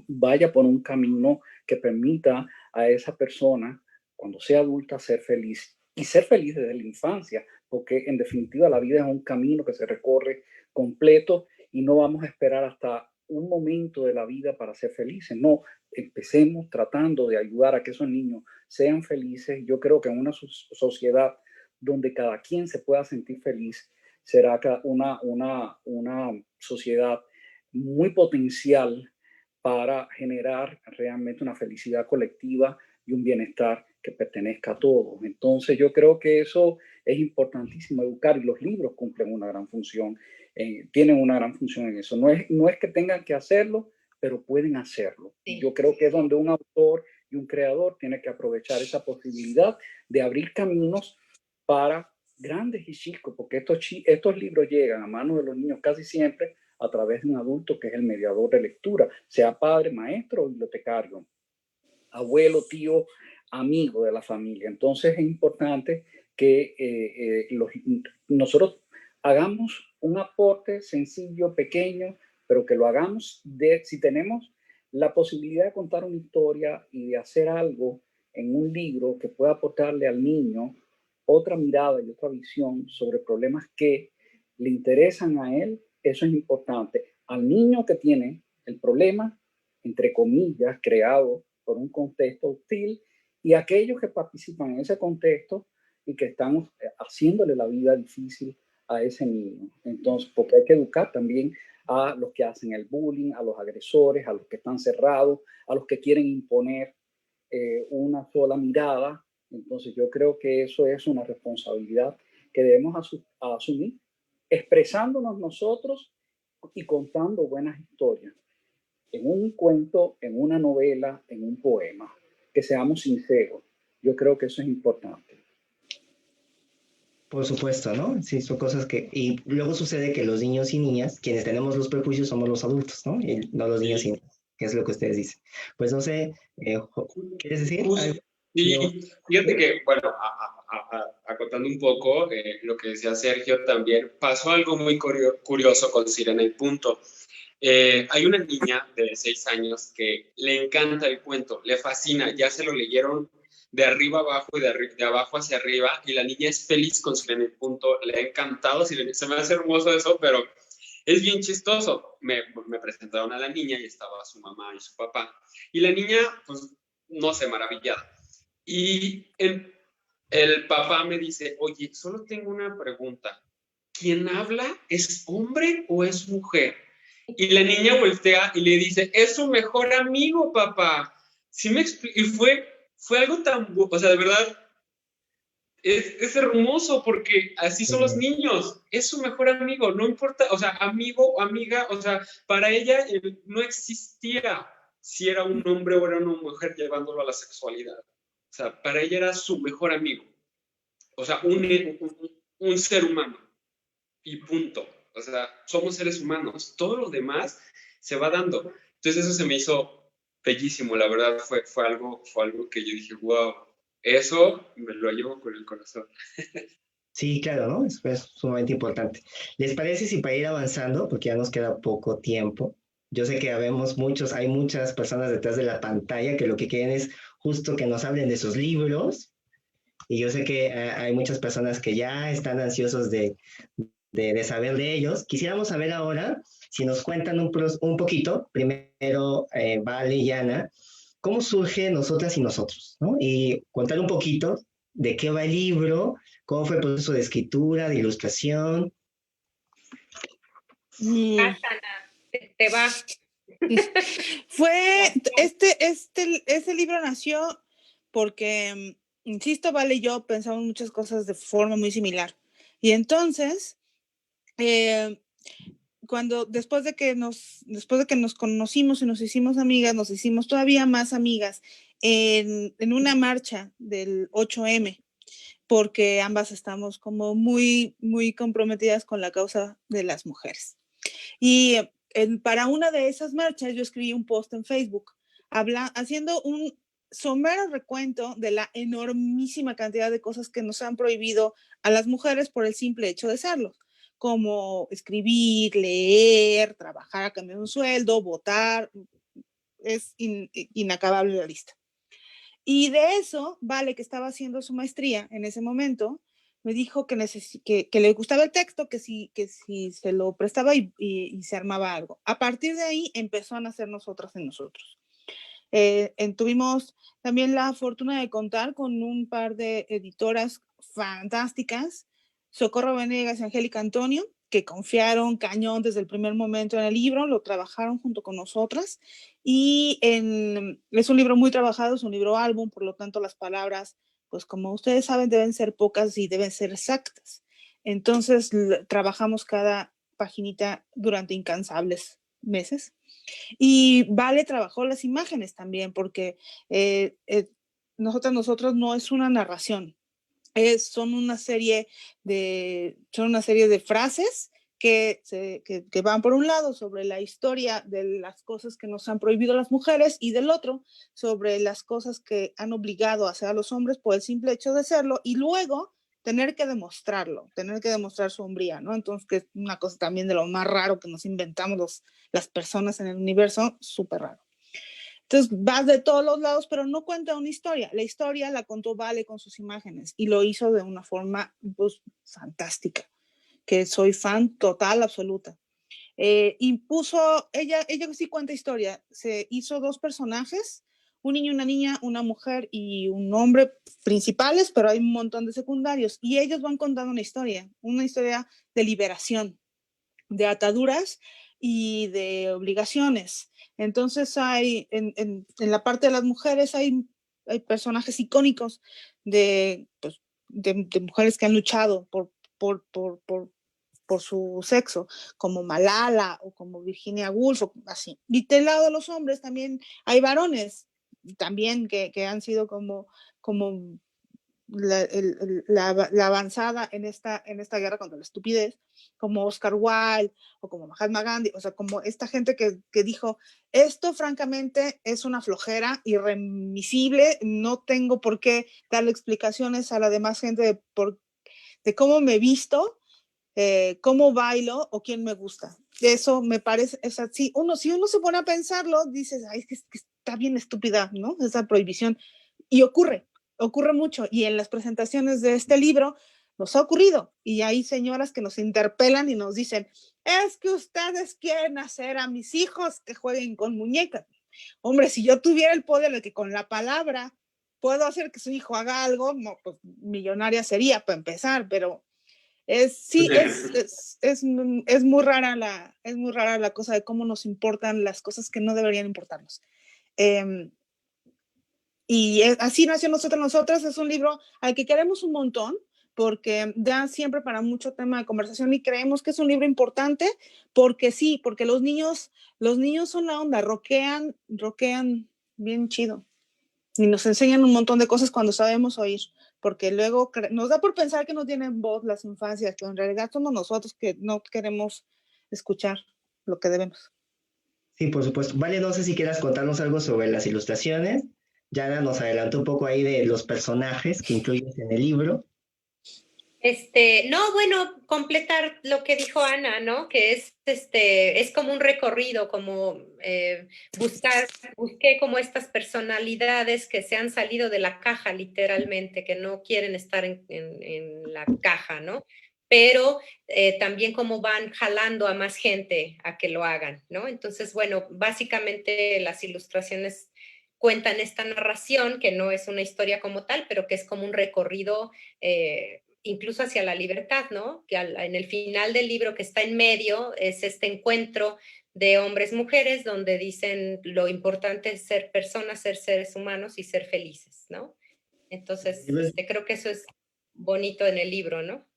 vaya por un camino que permita a esa persona, cuando sea adulta, ser feliz. Y ser feliz desde la infancia, porque en definitiva la vida es un camino que se recorre completo y no vamos a esperar hasta un momento de la vida para ser felices. No, empecemos tratando de ayudar a que esos niños sean felices. Yo creo que en una sociedad donde cada quien se pueda sentir feliz, será una sociedad muy potencial para generar realmente una felicidad colectiva y un bienestar que pertenezca a todos. Entonces yo creo que eso es importantísimo, educar, y los libros cumplen una gran función, tienen una gran función en eso. No es que tengan que hacerlo, pero pueden hacerlo. Sí. Yo creo que es donde un autor y un creador tiene que aprovechar esa posibilidad de abrir caminos para grandes y chicos, porque estos libros llegan a manos de los niños casi siempre a través de un adulto que es el mediador de lectura, sea padre, maestro o bibliotecario, abuelo, tío, amigo de la familia. Entonces es importante que nosotros hagamos un aporte sencillo, pequeño, pero que lo hagamos si tenemos la posibilidad de contar una historia y de hacer algo en un libro que pueda aportarle al niño otra mirada y otra visión sobre problemas que le interesan a él, eso es importante. Al niño que tiene el problema, entre comillas, creado por un contexto hostil, y aquellos que participan en ese contexto y que están haciéndole la vida difícil a ese niño. Entonces, porque hay que educar también a los que hacen el bullying, a los agresores, a los que están cerrados, a los que quieren imponer una sola mirada. Entonces yo creo que eso es una responsabilidad que debemos asumir, expresándonos nosotros y contando buenas historias, en un cuento, en una novela, en un poema, que seamos sinceros. Yo creo que eso es importante. Por supuesto, ¿no? Sí, son cosas que... Y luego sucede que los niños y niñas, quienes tenemos los prejuicios, somos los adultos, ¿no? Y no los niños y niñas, que es lo que ustedes dicen. Pues no sé, ¿quieres decir? Sí, fíjate que, bueno, acotando un poco lo que decía Sergio también, pasó algo muy curioso con Sirena y Punto. Hay una niña de 6 años que le encanta el cuento, le fascina, ya se lo leyeron de arriba abajo y de abajo hacia arriba, y la niña es feliz con Sirena y Punto, le ha encantado Sirena, se me hace hermoso eso, pero es bien chistoso. Me presentaron a la niña y estaba su mamá y su papá, y la niña, pues, no sé, maravillada. Y el papá me dice, oye, solo tengo una pregunta, ¿quién habla es hombre o es mujer? Y la niña voltea y le dice, es su mejor amigo, papá. ¿Sí me y fue algo tan, o sea, de verdad, es hermoso porque así son los niños, es su mejor amigo, no importa, o sea, amigo o amiga, o sea, para ella no existía si era un hombre o era una mujer llevándolo a la sexualidad. O sea, para ella era su mejor amigo, o sea, un ser humano y punto. O sea, somos seres humanos, todo lo demás se va dando. Entonces eso se me hizo bellísimo, la verdad fue algo que yo dije, wow, eso me lo llevo con el corazón. Sí, claro, ¿no? Es sumamente importante. ¿Les parece si para ir avanzando, porque ya nos queda poco tiempo? Yo sé que hay muchas personas detrás de la pantalla que lo que quieren es justo que nos hablen de sus libros, y yo sé que hay muchas personas que ya están ansiosos de saber de ellos. Quisiéramos saber ahora si nos cuentan un poquito, primero Vale y Ana, cómo surge Nosotras y Nosotros, ¿no? Y contar un poquito de qué va el libro, cómo fue el proceso de escritura, de ilustración. Ana, te va. Este libro nació porque, insisto, Vale y yo pensamos muchas cosas de forma muy similar. Y entonces después de que nos conocimos y nos hicimos amigas, nos hicimos todavía más amigas en una marcha del 8M, porque ambas estamos como muy, muy comprometidas con la causa de las mujeres. Y para una de esas marchas yo escribí un post en Facebook haciendo un somero recuento de la enormísima cantidad de cosas que nos han prohibido a las mujeres por el simple hecho de serlo, como escribir, leer, trabajar a cambio de un sueldo, votar. Es inacabable la lista. Y de eso, Vale, que estaba haciendo su maestría en ese momento, me dijo que le gustaba el texto, que si se lo prestaba y se armaba algo. A partir de ahí empezó a nacer Nosotras en Nosotros. Tuvimos también la fortuna de contar con un par de editoras fantásticas, Socorro Venegas y Angélica Antonio, que confiaron cañón desde el primer momento en el libro, lo trabajaron junto con nosotras, y es un libro muy trabajado, es un libro álbum, por lo tanto las palabras, pues como ustedes saben, deben ser pocas y deben ser exactas. Entonces trabajamos cada paginita durante incansables meses. Y Vale trabajó las imágenes también, porque nosotros no es una narración, son una serie de frases que van por un lado sobre la historia de las cosas que nos han prohibido las mujeres y del otro sobre las cosas que han obligado a hacer a los hombres por el simple hecho de serlo, y luego tener que demostrar su hombría, ¿no? Entonces, que es una cosa también de lo más raro que nos inventamos las personas en el universo, súper raro. Entonces vas de todos los lados, pero no cuenta una historia. La historia la contó Vale con sus imágenes y lo hizo de una forma pues, fantástica, que soy fan total, absoluta. Ella sí cuenta historia. Se hizo 2 personajes, un niño y una niña, una mujer y un hombre principales, pero hay un montón de secundarios. Y ellos van contando una historia de liberación, de ataduras y de obligaciones. Entonces hay, en la parte de las mujeres hay personajes icónicos de mujeres que han luchado por su sexo, como Malala o como Virginia Woolf, o así. Y del lado de los hombres también hay varones también que han sido como la avanzada en esta guerra contra la estupidez, como Oscar Wilde o como Mahatma Gandhi, o sea, como esta gente que dijo, esto francamente es una flojera irremisible, no tengo por qué darle explicaciones a la demás gente de cómo me visto, cómo bailo o quién me gusta. Eso me parece, es así, si uno se pone a pensarlo, dices, ay, es que está bien estúpida, ¿no? Esa prohibición. Y ocurre mucho. Y en las presentaciones de este libro nos ha ocurrido. Y hay señoras que nos interpelan y nos dicen, es que ustedes quieren hacer a mis hijos que jueguen con muñecas. Hombre, si yo tuviera el poder de que con la palabra puedo hacer que su hijo haga algo, no, pues millonaria sería para empezar, pero es muy rara la cosa de cómo nos importan las cosas que no deberían importarnos. Y así nació Nosotras. Es un libro al que queremos un montón porque da siempre para mucho tema de conversación y creemos que es un libro importante porque sí, porque los niños son la onda, rockean bien chido y nos enseñan un montón de cosas cuando sabemos oír, porque luego nos da por pensar que no tienen voz las infancias, pero en realidad somos nosotros que no queremos escuchar lo que debemos. Sí, por supuesto. Vale, no sé si quieras contarnos algo sobre las ilustraciones. Yana nos adelantó un poco ahí de los personajes que incluyes en el libro. No, bueno, completar lo que dijo Ana, ¿no? Que es como un recorrido, como busqué como estas personalidades que se han salido de la caja literalmente, que no quieren estar en la caja, ¿no? Pero también como van jalando a más gente a que lo hagan, ¿no? Entonces, bueno, básicamente las ilustraciones cuentan esta narración, que no es una historia como tal, pero que es como un recorrido incluso hacia la libertad, ¿no? Que en el final del libro que está en medio es este encuentro de hombres-mujeres donde dicen lo importante es ser personas, ser seres humanos y ser felices, ¿no? Entonces, creo que eso es bonito en el libro, ¿no?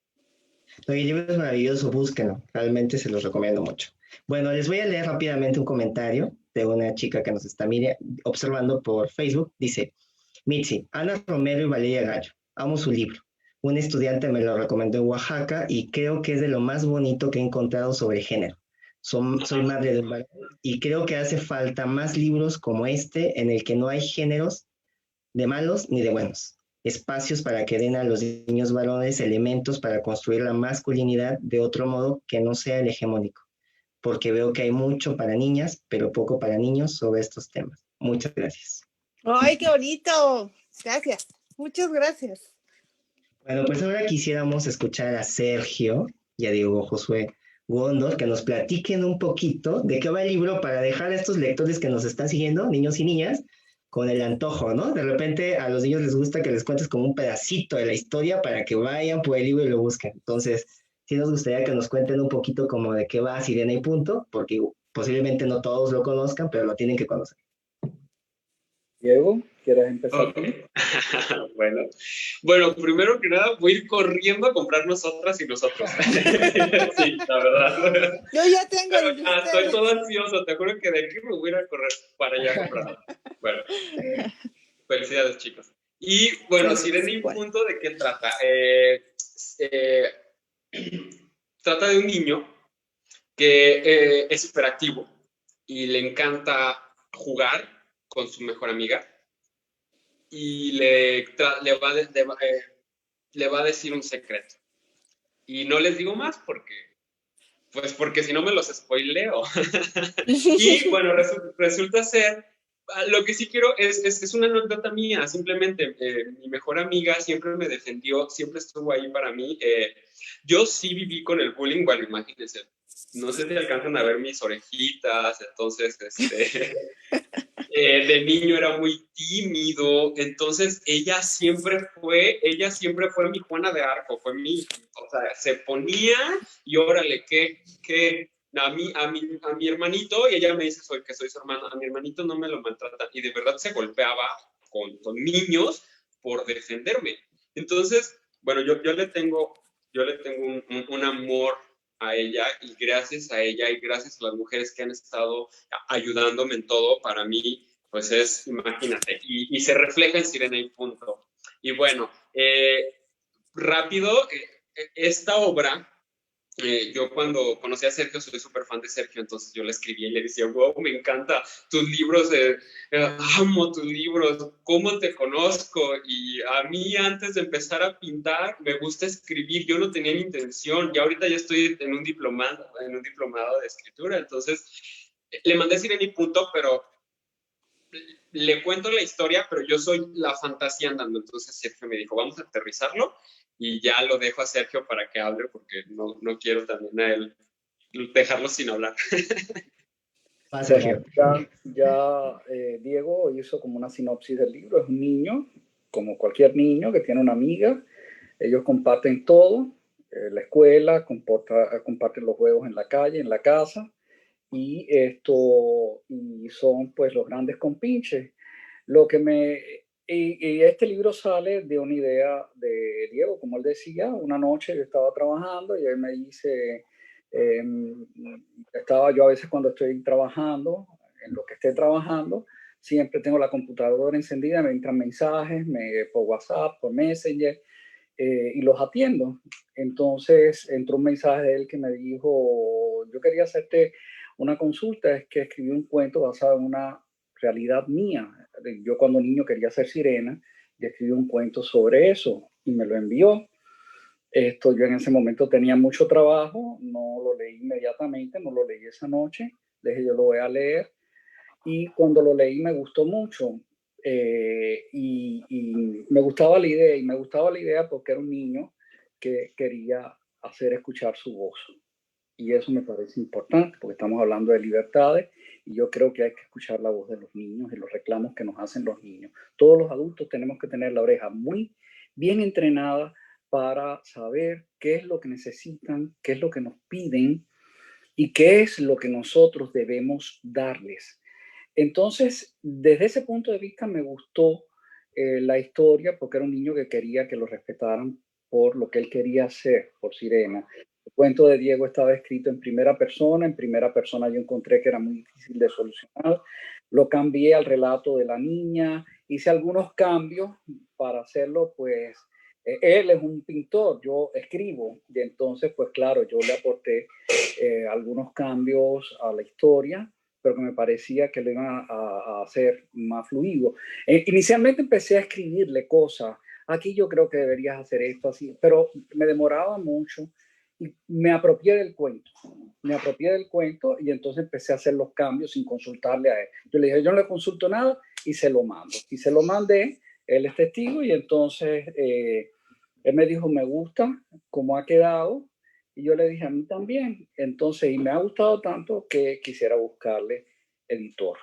No, el libro es maravilloso, búsquenlo, realmente se los recomiendo mucho. Bueno, les voy a leer rápidamente un comentario de una chica que nos está observando por Facebook. Dice, Mitzi, Ana Romero y Valeria Gallo, amo su libro. Un estudiante me lo recomendó en Oaxaca y creo que es de lo más bonito que he encontrado sobre género. Soy madre de un varón y creo que hace falta más libros como este en el que no hay géneros de malos ni de buenos. Espacios para que den a los niños varones elementos para construir la masculinidad de otro modo que no sea el hegemónico, porque veo que hay mucho para niñas, pero poco para niños sobre estos temas. Muchas gracias. ¡Ay, qué bonito! Gracias, muchas gracias. Bueno, pues ahora quisiéramos escuchar a Sergio y a Diego Josué Gondor que nos platiquen un poquito de qué va el libro para dejar a estos lectores que nos están siguiendo, niños y niñas, con el antojo, ¿no? De repente a los niños les gusta que les cuentes como un pedacito de la historia para que vayan por el libro y lo busquen. Entonces, sí nos gustaría que nos cuenten un poquito como de qué va Sirena y Punto, porque posiblemente no todos lo conozcan, pero lo tienen que conocer. Diego, ¿quieres empezar? Okay. Bueno, primero que nada voy a ir corriendo a comprar nosotras y nosotros. Sí, la verdad. Yo ya tengo el de estoy ustedes. todo ansioso, te juro que de aquí me voy a ir a correr para allá a comprar. Bueno, felicidades, chicos. Y bueno, Sirena y Punto, ¿de qué trata? Trata de un niño que es hiperactivo y le encanta jugar con su mejor amiga y le va a decir un secreto. Y no les digo más porque si no me los spoileo. Y bueno, resulta ser, lo que sí quiero es una anécdota mía, simplemente mi mejor amiga siempre me defendió, siempre estuvo ahí para mí. Yo sí viví con el bullying, bueno, imagínense, no sé si alcanzan a ver mis orejitas, entonces, de niño era muy tímido, entonces ella siempre fue mi Juana de Arco, o sea, se ponía y órale, a mi hermanito, y ella me dice que soy su hermano, a mi hermanito no me lo maltratan, y de verdad se golpeaba con niños por defenderme. Entonces, bueno, yo le tengo un amor a ella, y gracias a ella y gracias a las mujeres que han estado ayudándome en todo, para mí, pues imagínate, y se refleja en Sirena y Punto. Y bueno, rápido, esta obra, yo cuando conocí a Sergio, soy súper fan de Sergio, entonces yo le escribí y le decía, wow, me encanta tus libros, amo tus libros, ¿cómo te conozco? Y a mí antes de empezar a pintar, me gusta escribir, yo no tenía ni intención, y ahorita ya estoy en un diplomado de escritura, entonces le mandé Sirena y Punto, pero le cuento la historia, pero yo soy la fantasía andando. Entonces Sergio me dijo, vamos a aterrizarlo, y ya lo dejo a Sergio para que hable, porque no quiero también a él dejarlo sin hablar. Sergio. Ya Diego hizo como una sinopsis del libro. Es un niño, como cualquier niño, que tiene una amiga. Ellos comparten todo, la escuela, comparten los juegos en la calle, en la casa, y son pues los grandes compinches. Y este libro sale de una idea de Diego, como él decía. Una noche yo estaba trabajando y él me dice, yo a veces cuando estoy trabajando, en lo que esté trabajando, siempre tengo la computadora encendida, me entran mensajes por WhatsApp, por Messenger, y los atiendo. Entonces entró un mensaje de él que me dijo, yo quería hacerte una consulta, es que escribí un cuento basado en una realidad mía. Yo cuando niño quería ser sirena y escribí un cuento sobre eso y me lo envió. Yo en ese momento tenía mucho trabajo, no lo leí inmediatamente, no lo leí esa noche, dije yo lo voy a leer, y cuando lo leí me gustó mucho, y me gustaba la idea porque era un niño que quería hacer escuchar su voz. Y eso me parece importante porque estamos hablando de libertades, y yo creo que hay que escuchar la voz de los niños y los reclamos que nos hacen los niños. Todos los adultos tenemos que tener la oreja muy bien entrenada para saber qué es lo que necesitan, qué es lo que nos piden y qué es lo que nosotros debemos darles. Entonces, desde ese punto de vista me gustó la historia, porque era un niño que quería que lo respetaran por lo que él quería hacer, por Sirena. El cuento de Diego estaba escrito en primera persona yo encontré que era muy difícil de solucionar, lo cambié al relato de la niña, hice algunos cambios para hacerlo, pues él es un pintor, yo escribo, y entonces pues claro, yo le aporté algunos cambios a la historia, pero que me parecía que lo iban a hacer más fluido. Inicialmente empecé a escribirle cosas, aquí yo creo que deberías hacer esto así, pero me demoraba mucho y me apropié del cuento y entonces empecé a hacer los cambios sin consultarle a él. Yo le dije, yo no le consulto nada y se lo mando. Y se lo mandé, él es testigo y entonces él me dijo, me gusta cómo ha quedado. Y yo le dije, a mí también. Entonces, y me ha gustado tanto que quisiera buscarle editor.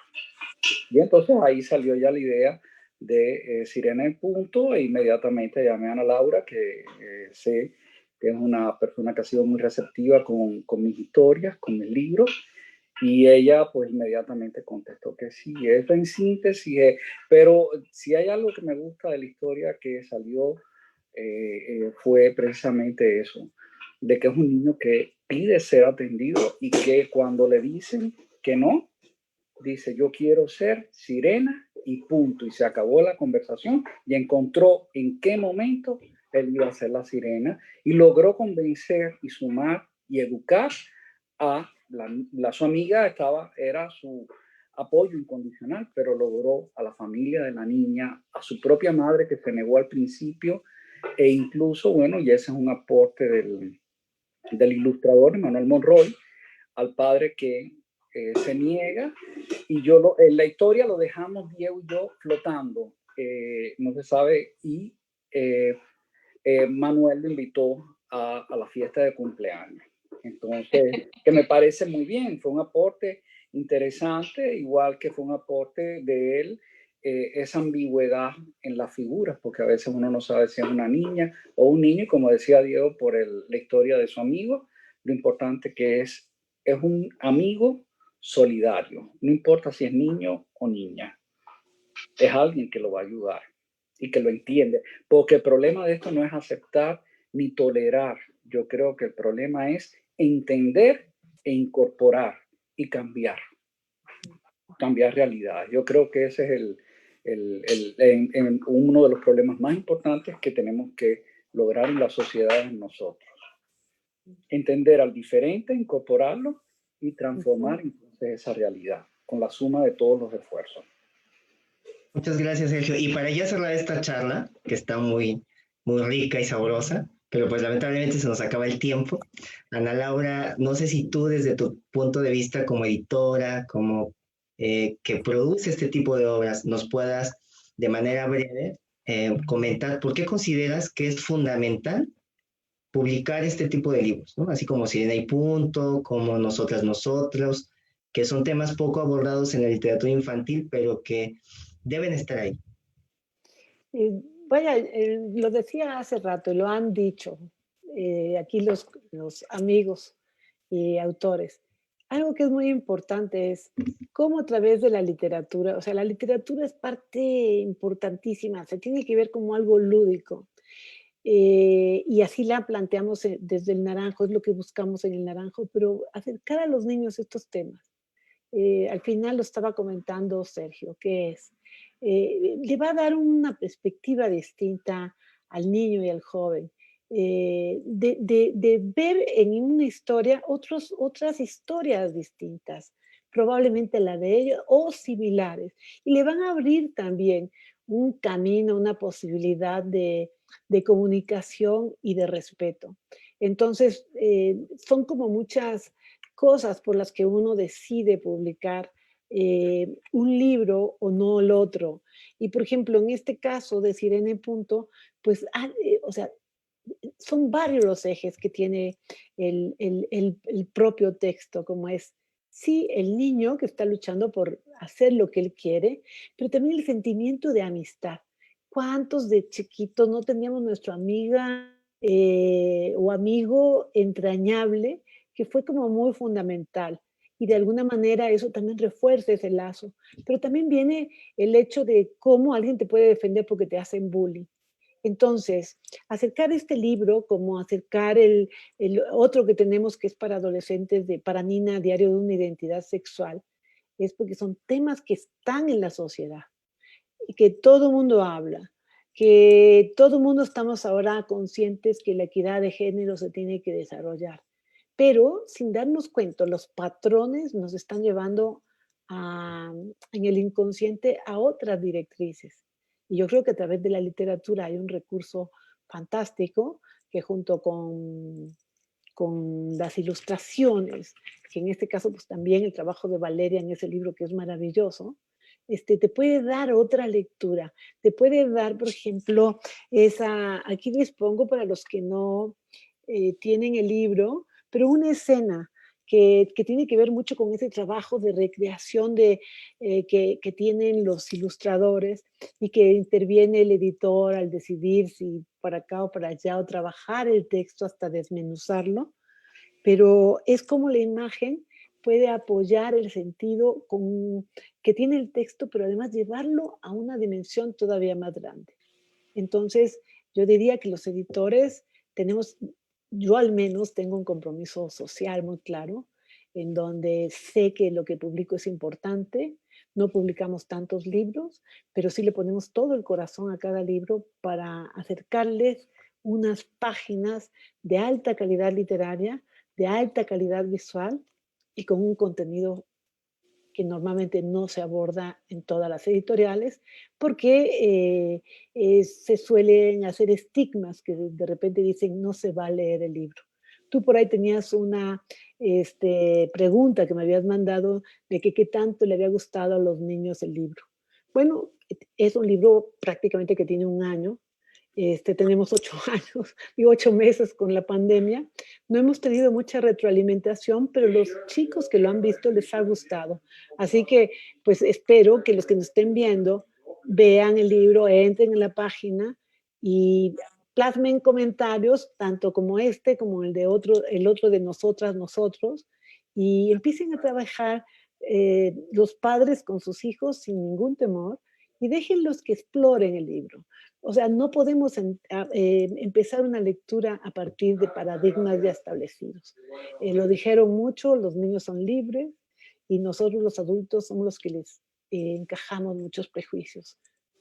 Y entonces ahí salió ya la idea de Sirena en Punto e inmediatamente llamé a Ana Laura, que sé que es una persona que ha sido muy receptiva con mis historias, con mis libros, y ella pues inmediatamente contestó que sí. Eso en síntesis, pero si hay algo que me gusta de la historia que salió, fue precisamente eso, de que es un niño que pide ser atendido y que cuando le dicen que no, dice, yo quiero ser sirena y punto. Y se acabó la conversación y encontró en qué momento él iba a ser la sirena y logró convencer y sumar y educar a su amiga, era su apoyo incondicional, pero logró a la familia de la niña, a su propia madre que se negó al principio e incluso, bueno, y ese es un aporte del ilustrador Manuel Monroy, al padre que se niega, y en la historia lo dejamos Diego y yo flotando, no se sabe, y Manuel lo invitó a la fiesta de cumpleaños. Entonces, que me parece muy bien, fue un aporte interesante, igual que fue un aporte de él, esa ambigüedad en las figuras, porque a veces uno no sabe si es una niña o un niño, y como decía Diego, por la historia de su amigo, lo importante que es un amigo solidario, no importa si es niño o niña, es alguien que lo va a ayudar y que lo entiende, porque el problema de esto no es aceptar ni tolerar, yo creo que el problema es entender e incorporar y cambiar realidad. Yo creo que ese es uno de los problemas más importantes que tenemos que lograr en la sociedad en nosotros. Entender al diferente, incorporarlo y transformar entonces esa realidad con la suma de todos los esfuerzos. Muchas gracias, Sergio. Y para ya cerrar esta charla, que está muy, muy rica y sabrosa, pero pues lamentablemente se nos acaba el tiempo. Ana Laura, no sé si tú desde tu punto de vista como editora, como que produce este tipo de obras, nos puedas de manera breve comentar por qué consideras que es fundamental publicar este tipo de libros, ¿no? Así como Sirena y Punto, como Nosotras, Nosotros, que son temas poco abordados en la literatura infantil, pero que deben estar ahí. Vaya, lo decía hace rato, lo han dicho aquí los amigos y autores. Algo que es muy importante es cómo a través de la literatura, o sea, la literatura es parte importantísima, se tiene que ver como algo lúdico. Y así la planteamos desde el Naranjo, es lo que buscamos en el Naranjo, pero acercar a los niños estos temas. Al final lo estaba comentando Sergio, que es, le va a dar una perspectiva distinta al niño y al joven, de ver en una historia otras historias distintas, probablemente la de ellos o similares, y le van a abrir también un camino, una posibilidad de comunicación y de respeto. Entonces, son como muchas cosas por las que uno decide publicar un libro o no el otro. Y por ejemplo, en este caso de Sirena en Punto, pues, o sea, son varios los ejes que tiene el propio texto, como es, sí, el niño que está luchando por hacer lo que él quiere, pero también el sentimiento de amistad. ¿Cuántos de chiquitos no teníamos nuestra amiga o amigo entrañable que fue como muy fundamental? Y de alguna manera eso también refuerza ese lazo. Pero también viene el hecho de cómo alguien te puede defender porque te hacen bullying. Entonces, acercar este libro como acercar el otro que tenemos que es para adolescentes, para Nina, Diario de una identidad sexual, es porque son temas que están en la sociedad y que todo el mundo habla, que todo el mundo estamos ahora conscientes que la equidad de género se tiene que desarrollar. Pero sin darnos cuenta, los patrones nos están llevando en el inconsciente a otras directrices. Y yo creo que a través de la literatura hay un recurso fantástico que junto con las ilustraciones, que en este caso pues también el trabajo de Valeria en ese libro que es maravilloso, te puede dar otra lectura, te puede dar, por ejemplo, aquí les pongo para los que no tienen el libro, pero una escena que tiene que ver mucho con ese trabajo de recreación que tienen los ilustradores y que interviene el editor al decidir si para acá o para allá o trabajar el texto hasta desmenuzarlo, pero es como la imagen puede apoyar el sentido que tiene el texto, pero además llevarlo a una dimensión todavía más grande. Entonces, yo diría que los editores yo al menos tengo un compromiso social muy claro, en donde sé que lo que publico es importante, no publicamos tantos libros, pero sí le ponemos todo el corazón a cada libro para acercarles unas páginas de alta calidad literaria, de alta calidad visual y con un contenido que normalmente no se aborda en todas las editoriales, porque se suelen hacer estigmas que de repente dicen no se va a leer el libro. Tú por ahí tenías una pregunta que me habías mandado de que qué tanto le había gustado a los niños el libro. Bueno, es un libro prácticamente que tiene un año. Tenemos 8 años y 8 meses con la pandemia. No hemos tenido mucha retroalimentación, pero los chicos que lo han visto les ha gustado. Así que, pues espero que los que nos estén viendo vean el libro, entren en la página y plasmen comentarios, tanto como como el otro de nosotras, nosotros, y empiecen a trabajar los padres con sus hijos sin ningún temor y déjenlos que exploren el libro. O sea, no podemos empezar una lectura a partir de paradigmas ya establecidos. Lo dijeron mucho, los niños son libres y nosotros los adultos somos los que les encajamos muchos prejuicios.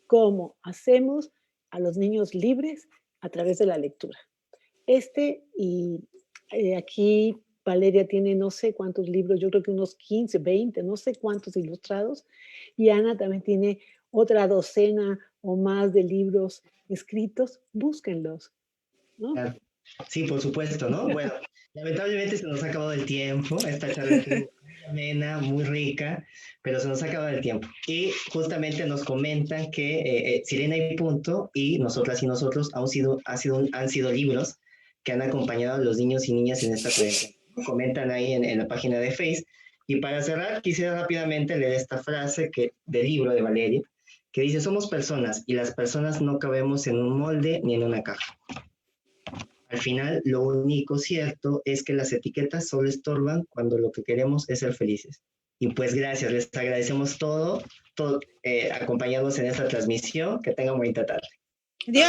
¿Cómo hacemos a los niños libres? A través de la lectura. Aquí Valeria tiene no sé cuántos libros, yo creo que unos 15, 20, no sé cuántos ilustrados, y Ana también tiene otra docena o más de libros escritos, búsquenlos, ¿no? Claro. Sí, por supuesto, ¿no? Bueno, lamentablemente se nos ha acabado el tiempo, esta charla es muy amena, muy rica, pero se nos ha acabado el tiempo. Y justamente nos comentan que Sirena y Punto y Nosotras y Nosotros han sido libros que han acompañado a los niños y niñas en esta cuarentena. Comentan ahí en la página de Facebook. Y para cerrar, quisiera rápidamente leer esta frase del libro de Valeria, que dice: somos personas y las personas no cabemos en un molde ni en una caja. Al final, lo único cierto es que las etiquetas solo estorban cuando lo que queremos es ser felices. Y pues gracias, les agradecemos todo acompañarnos en esta transmisión. Que tengan bonita tarde. ¡Adiós!